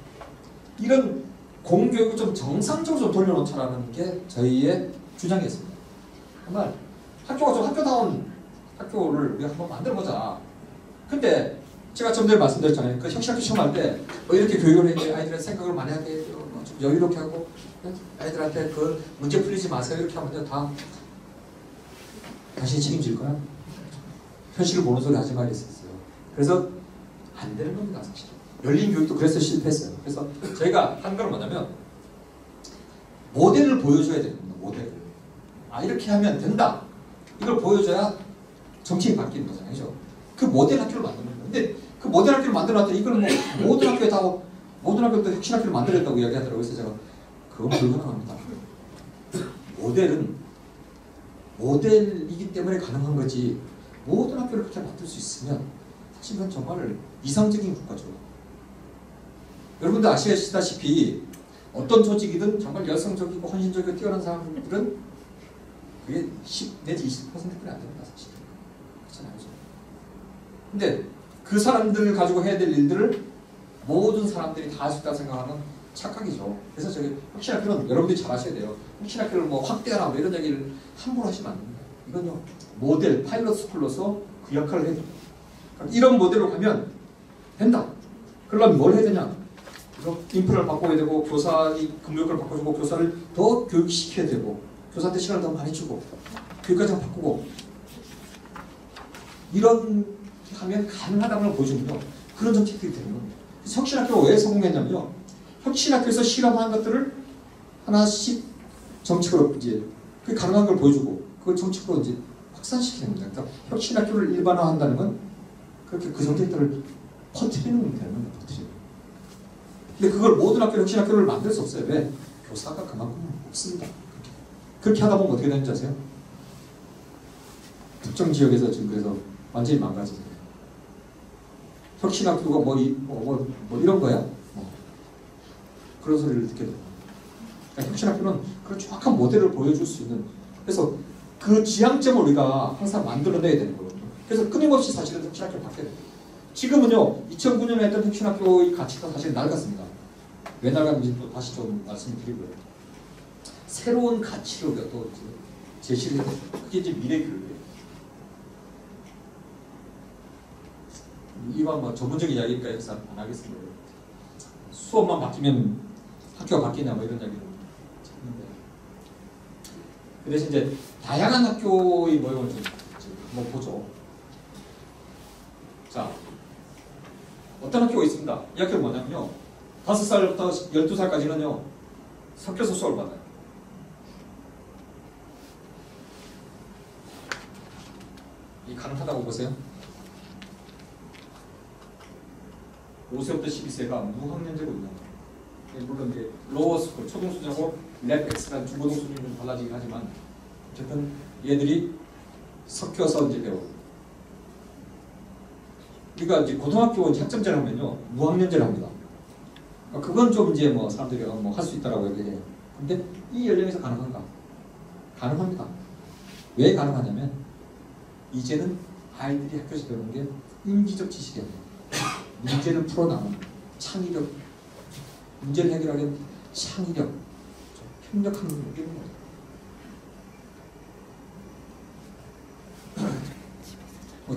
이런 공교육을 좀 정상적으로 좀 돌려놓자라는 게 저희의 주장이었습니다. 정말 학교가 좀 학교다운 학교를 우리가 한번 만들어보자. 근데 제가 좀 전에 말씀드렸잖아요. 그 혁신학교 시험 할 때 이렇게 교육을 해야 돼. 아이들의 생각을 많이 하게 해요. 좀 여유롭게 하고 아이들한테 그 문제 풀리지 마세요. 이렇게 하면 다 당신이 책임질 거야. 현실을 모르는 소리 하지 말랬었어요. 그래서 안 되는 겁니다, 사실. 열린 교육도 그래서 실패했어요. 그래서 저희가 한 건 뭐냐면 모델을 보여줘야 됩니다. 모델을. 이렇게 하면 된다. 이걸 보여줘야 정책이 바뀌는 거잖아요. 그죠? 그 모델 학교를 만드는 거예요. 근데 그 모델 학교를 만들어놨더니 이걸 뭐 모든 학교에 다 모든 학교도 혁신학교를 만들었다고 이야기하더라고요. 그래서 제가 그건 불가능합니다. 모델은 모델이기 때문에 가능한 거지 모든 학교를 그렇게 만들 수 있으면 사실은 정말 이상적인 국가죠. 여러분들 아시다시피 어떤 조직이든 정말 열성적이고 헌신적이고 뛰어난 사람들은 그게 10 내지 20%뿐이 안 됩니다. 사실. 그렇잖아요. 근데 그 사람들을 가지고 해야 될 일들을 모든 사람들이 다 할 수 있다고 생각하는 착각이죠. 그래서 저희 혁신학교는 여러분들이 잘 아셔야 돼요. 혁신학교를 뭐 확대하라 뭐 이런 얘기를 함부로 하시면 안 됩니다. 이건요 모델 파일럿 스쿨로서 그 역할을 해야 됩니다. 이런 모델로 가면 된다. 그러려면 뭘 해야 되냐? 그래서 인프라를 바꿔야 되고 교사의 근무역을 바꿔주고 교사를 더 교육시켜야 되고 교사한테 시간을 더 많이 주고 교육과정 바꾸고 이런 하면 가능하다는 걸 보여주면요 그런 정책들이 되는 겁니다. 혁신학교가 왜 성공했냐면요 혁신학교에서 실험한 것들을 하나씩 정책으로 이제 그 가능한 걸 보여주고 그걸 정책으로 이제 확산시키는 겁니다. 그러니까 혁신학교를 일반화한다는 건 그렇게 그 정책들을 퍼뜨리는 게 되는 겁니다. 퍼뜨리는. 근데 그걸 모든 학교 혁신학교를 만들 수 없어요. 왜? 교사가 그만큼 없습니다. 그렇게 하다 보면 어떻게 되는지 아세요? 특정 지역에서 지금 그래서 완전히 망가지잖아요. 혁신학교가 뭐 이런 거야? 그런 소리를 듣게 됩니다. 그러니까 혁신학교는 그런 정확한 모델을 보여줄 수 있는 그래서 그 지향점을 우리가 항상 만들어내야 되는 거거든요. 그래서 끊임없이 사실은 혁신학교를 바뀌어야 됩니다. 지금은요 2009년에 했던 혁신학교의 가치가 사실 낡았습니다. 왜 나가는지 또 다시 좀 말씀드리고요. 새로운 가치를 우리가 또 제시를 해야 돼요. 그게 이제 미래 교육이에요. 이건 뭐 전문적인 이야기니까 여기서 안 하겠습니다. 수업만 바뀌면 학교가 바뀌냐 뭐 이런 이야기를 했는데, 그 대신 이제 다양한 학교의 모형을 좀 한번 보죠. 자, 어떤 학교가 있습니다. 이 학교는 뭐냐면요, 5살부터 12살까지는요 섞여서 수업을 받아요. 이 가능하다고 보세요? 5세부터 12세가 무학년제로 있는 거예요. 물론 이제 로어 스쿨, 초등수준하고 랩엑스라는 중고등 수준이 좀 달라지긴 하지만 어쨌든 얘들이 섞여서 이제 배우고, 우리가 이제 고등학교 이제 학점제를 하면요 무학년제를 합니다. 그건 좀 이제 뭐 사람들이 뭐 할 수 있다라고 얘기해요. 근데 이 연령에서 가능한가? 가능합니다. 왜 가능하냐면 이제는 아이들이 학교에서 배우는 게 인지적 지식이 아니에요. 문제를 풀어나가는 창의력, 문제를 해결하는 창의력, 협력하는 게 있는 거예요.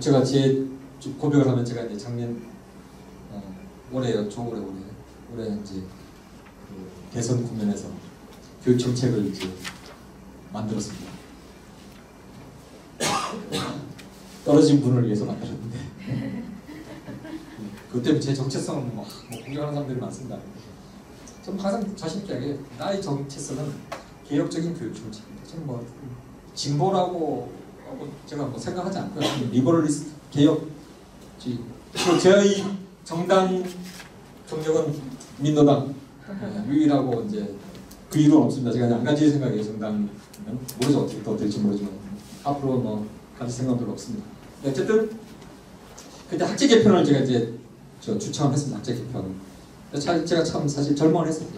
제가 제 고백을 하면 제가 이제 작년 올해요, 올해 이제 그 대선 국면에서 교육 정책을 이제 만들었습니다. 떨어진 분을 위해서 만들었는데 그것 때문에 제 정체성을 뭐 공격하는 사람들이 많습니다. 저는 항상 자신 있게 얘기해요. 나의 정체성은 개혁적인 교육 정책입니다. 저는 뭐 진보라고 제가 뭐 생각하지 않고요. 리버럴리스트 개혁주의. 저의 정당 경력은 민노당 유일하고 이제 그 이유는 없습니다. 제가 안 가질 생각이에요. 정당은 모르죠. 어떻게 또 될지 모르지만 앞으로 뭐 가질 생각 별로 없습니다. 어쨌든 그때 학제 개편을 제가 이제 주창했습니다. 학제 개편. 제가 참 사실 절망을 했어요.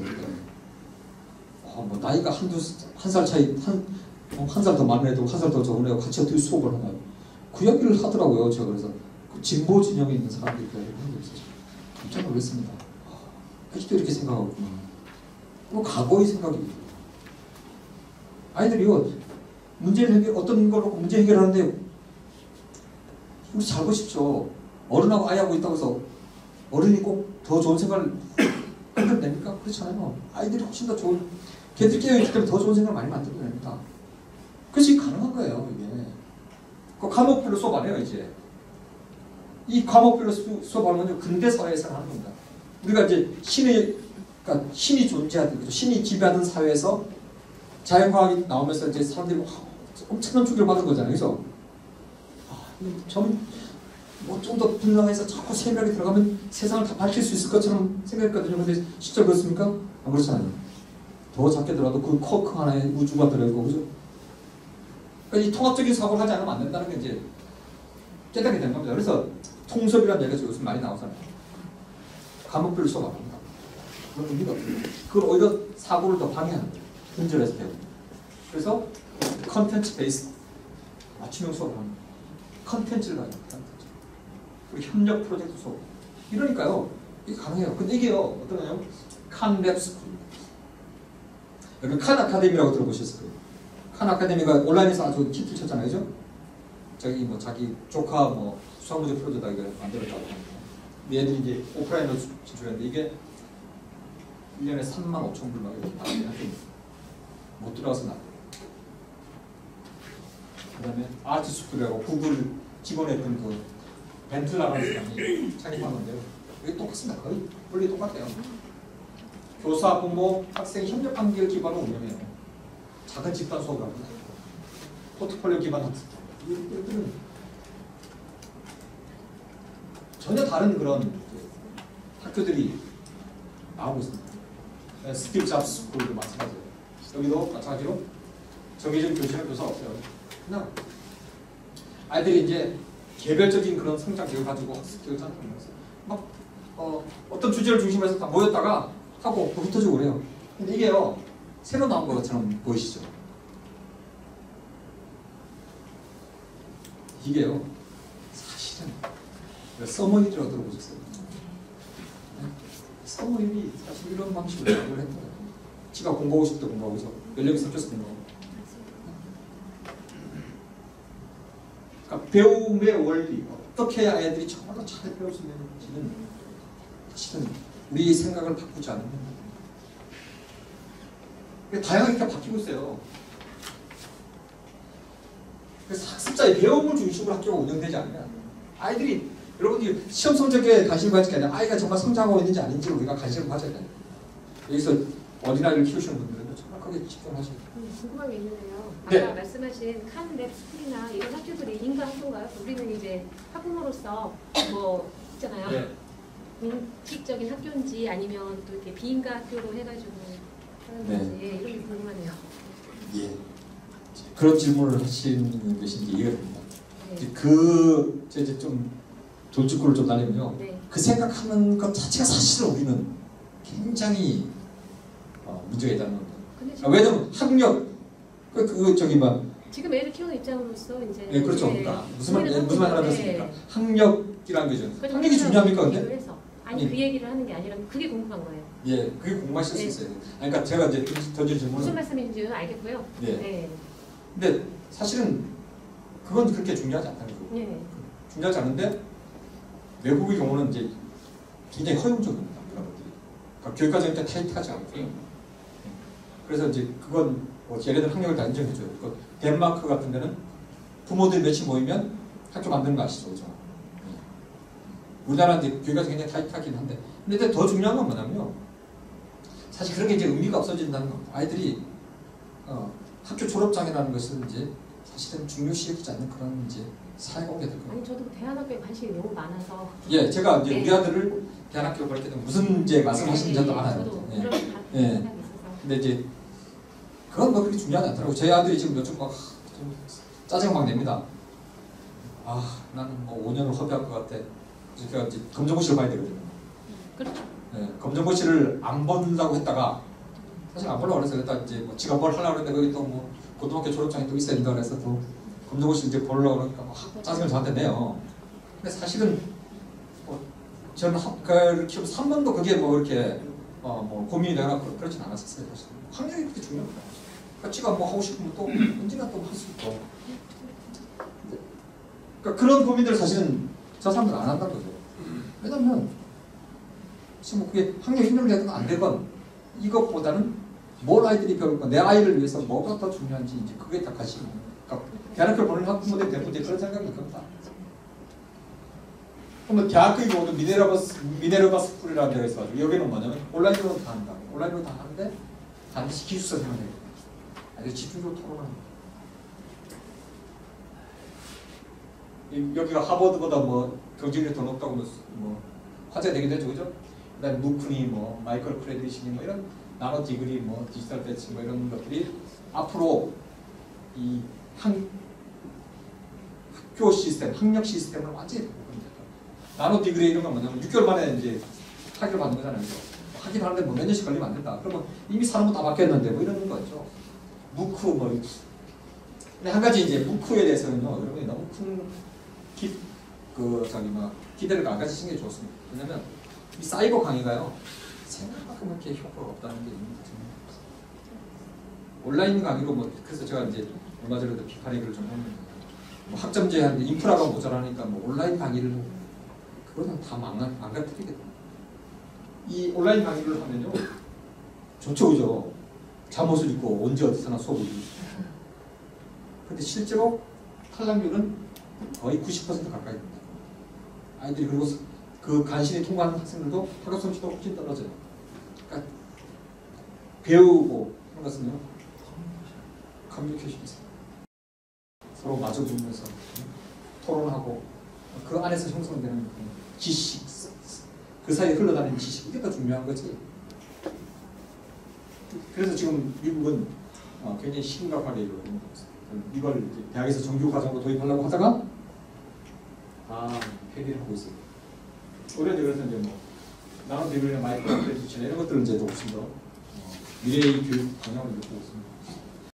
뭐 나이가 한 살 차이 한 살 더 많은 애도 한 살 더 적은 애가 같이 어떻게 수업을 하나, 그 이야기를 하더라고요. 제가 그래서 그 진보 진영에 있는 사람들이 그 이야기를 하는 게 있어서 깜짝 놀랐습니다. 그렇게 이렇게 생각하구나. 뭐 과거의 생각입니다. 아이들이요 문제를 어떤 걸로 문제 해결하는데 우리 잘 보십시오. 어른하고 아이하고 있다고 해서 어른이 꼭 더 좋은 생각을 만들어냅니까? 그렇지 않아요. 아이들이 훨씬 더 좋은, 걔들 깨어있기 때문에 더 좋은 생각을 많이 만들어냅니다. 그것이 가능한 거예요. 이게 그 과목별로 수업 안 해요. 이제 이 과목별로 수업하는 건 근대 사회에서 하는 겁니다. 우리가 이제 그러니까 신이 존재하던, 신이 지배하던 사회에서 자연과학이 나오면서 이제 사람들이 엄청난 충격을 받은 거잖아요. 그래서 좀 더 분명해서 자꾸 생각이 들어가면 세상을 다 밝힐 수 있을 것처럼 생각했거든요. 근데 실제 그렇습니까? 그렇잖아요. 더 작게 들어가도 그 쿼크 하나의 우주가 들어있고, 그죠? 그러니까 이 통합적인 사고를 하지 않으면 안 된다는 게 이제 깨닫게 된 겁니다. 그래서 통섭이라는 얘기가 요즘 많이 나오잖아요. 과목별로 수업 안 합니다. 그런 의미가 없어요. 그걸 오히려 사고를 더 방해하는 거예요. 근절해서 배우는. 그래서 컨텐츠 베이스 맞춤형 수업을 합니다. 컨텐츠를 가지고 그리고 협력 프로젝트 수업. 이러니까요 이게 가능해요. 근데 이게요 어떠냐요? 칸 랩 스쿨입니다. 여러분 칸 아카데미라고 들어보셨을 거예요. 칸 아카데미가 온라인에서 아주 히트를 쳤잖아요. 그죠? 자기 뭐 자기 조카 뭐 수학문제 풀어주다 이걸 만들었다고 합니다. 얘들이 이제 오프라인으로 진출했는데 이게 1년에 3만 5천 불 막 이렇게 나가요. 못 들어가서 나가요. 그 다음에 아트 스쿨이라고 구글 직원했던 그 벤틀라라는 사람이 창립한 건데요. 이게 똑같습니다. 거의 원리 똑같아요. 교사, 부모, 학생 협력 관계를 기반으로 운영해요. 작은 집단 수업을 합니다. 포트폴리오 기반 학습. 이것들은 전혀 다른 그런 학교들이 나오고 있습니다. 스티브 잡스 스쿨도 마찬가지예요. 여기도 마찬가지로 정해진 교실은 교사 없어요. 그냥 아이들이 이제 개별적인 그런 성장 교육을 가지고 학습 교육을 하는 거예요. 막 어떤 주제를 중심으로 다 모였다가 하고 흩어지고 그래요. 근데 이게요 새로 나온 것처럼 보이시죠? 이게요 사실은 서머니라고 들어보셨어요? 사모님이 사실 이런 방식으로 공부를 했던 거예요. 지가 공부하고 싶을 때 공부하고 있어. 연령이 섞여서 공부하고. 그러니까 배움의 원리, 어떻게 해야 아이들이 정말로 잘 배울 수 있는지는 사실은 우리 생각을 바꾸지 않으면 다양하게 바뀌고 있어요. 그래서 학습자의 배움을 중심으로 학교가 운영되지 않으면 아이들이 여러분들이 시험 성적에 관심을 가질 게 아니라 아이가 정말 성장하고 있는지 아닌지 우리가 관심을 가져야 돼요. 여기서 어린아이를 키우시는 분들은 정말 거기에 집중하셔야 돼요. 궁금한 게 있는데요. 아까 네. 말씀하신 칸랩 스쿨이나 이런 학교들이 인가 학교인가요? 우리는 이제 학부모로서 뭐 있잖아요. 네. 공식적인 학교인지 아니면 또 이렇게 비인가 학교로 해가지고 하는 건지 이런 게 궁금하네요. 예. 그런 질문을 하시는 것이 이제 이해가 됩니다. 네. 이제 그 이제 좀 돌직구를 좀 날리면요. 네. 그 생각하는 것 자체가 사실은 우리는 굉장히 문제가 있다는 겁니다. 근데 지금, 왜냐면 학력 저기 막 지금 애를 키우는 입장으로서 이제 예, 그렇죠. 이제 그러니까 무슨 말을 하셨습니까? 네. 학력이라는 거죠. 그래서 학력이 중요합니까, 근데? 비교를 해서. 아니 예. 그 얘기를 하는 게 아니라 그게 궁금한 거예요. 예, 그게 공부하실 네. 수 있어요. 그러니까 제가 이제 던진 질문은 무슨 말씀인지는 알겠고요. 네. 네. 근데 사실은 그건 그렇게 중요하지 않다는 거고. 네. 중요하지 않은데 외국의 경우는 이제 굉장히 허용적입니다. 여러분들이. 그러니까 교육과정이 타이트하지 않고요. 그래서 이제 그건 뭐 예를 들어 학력을 다 인정해줘요. 그 덴마크 같은 데는 부모들이 몇이 모이면 학교 만드는 거 아시죠? 그죠? 우리나라는 이제 교육과정이 굉장히 타이트하긴 한데 근데 더 중요한 건 뭐냐면요. 사실 그런 게 이제 의미가 없어진다는 겁니다. 아이들이 학교 졸업장이라는 것은 이제 사실은 중요시 여기지 않는 그런 이제 사회가 오게 될 겁니다. 아니 저도 대안학교에 관심이 너무 많아서. 예, 제가 이제 네. 우리 아들을 대안학교로 보낼 때는 무슨 이제 말씀하시는지 저도 알아요. 저도 예. 그런 예. 생각이 있어서. 근데 이제 그건 뭐 그렇게 중요하지 않더라고요. 저희 아들이 지금 요즘 막 좀 짜증 막 냅니다. 아, 나는 뭐 5년을 허비할 것 같아. 그래서 제가 이제 검정고시를 봐야 되거든요. 그렇죠. 예, 검정고시를 안 본다고 했다가 사실 안 보려고 그래서 일단 이제 뭐 지가 뭘 하려고 했는데 거기 또 뭐 고등학교 졸업장이 또 있어야 된다 그래서 또 검정고시 이제 보려고 그러니까 막 짜증을 저한테 내요. 근데 사실은 저는 학교를 키우면서 한 번도 그게 뭐 이렇게 뭐 고민이 되거나 그렇진 않았었어요. 사실 학력이 그렇게 중요합니다. 그러니까 지가 뭐 하고 싶으면 또 언제나 또 할 수 있고. 그러니까 그런 고민들을 사실은 저 사람들은 안 한다는 거죠. 왜냐면 지금 뭐 그게 학력 힘들게 되든 안 되건 이것보다는 뭘 아이들이 배울까, 내 아이를 위해서 뭐가 더 중요한지 이제 그게 다 관심이 있는 거예요. 그러니까 대학교를 보는 학부모들 대부분 그런 생각이 있습니다. 그러면 대학의 경우도 미네르바 스쿨이라는 데가 있어가지고 여기는 뭐냐면 온라인으로 다 한다. 온라인으로 다 하는데 반드시 기숙사 생활해요. 아주 집중적으로 토론하는 거예요. 여기가 하버드보다 뭐 경쟁률이 더 높다고 뭐 화제가 되기도 했죠, 그죠? 그다음에 무크니 뭐 마이클 크레디시니 뭐 이런 나노 디그리 뭐 디지털 배치 뭐 이런 것들이 앞으로 이 학교 시스템, 학력 시스템을 완전히 바꿔버립니다. 나노 디그리 이런 건 뭐냐면 6개월 만에 이제 학위를 받는 거잖아요. 학위 하는데 뭐 몇 년씩 걸리면 안 된다. 그러면 이미 사람은 다 바뀌었는데 뭐 이런 거죠. 무크 뭐 근데 한 가지 이제 무크에 대해서는요, 여러분이 너무 큰 기대를 안 가지시는 게 좋습니다. 왜냐면 이 사이버 강의가요 생각만큼 이렇게 효과가 없다는 게 있는 거죠. 온라인 강의로 뭐 그래서 제가 이제 얼마 전에도 비판 얘기를 좀 했는데 뭐 학점 제한 인프라가 모자라니까 뭐 온라인 강의를 그거는 다 망가뜨리겠다. 이 온라인 강의를 하면요 좋죠, 그죠? 잠옷을 입고 언제 어디서나 수업을 듣고 근데 실제로 탈락률은 거의 90% 가까이 됩니다. 아이들이 그리고 그 간신히 통과하는 학생들도 학업 성취도 훨씬 떨어져요. 그러니까 배우고 하는 것은요 커뮤니케이션이 있어요. 서로 마주보면서 토론하고 그 안에서 형성되는 지식, 그 사이에 흘러다니는 지식 이게 더 중요한 거지. 그래서 지금 미국은 굉장히 심각하게 이걸 이제 대학에서 정규 과정으로 도입하려고 하다가 폐기를 하고 있어요. 올해 그래서 이제 뭐 나노 디그리나 마이크로 크레디션 이런 것들을 이제 훨씬 더 미래의 교육 방향으로 놓고 있습니다.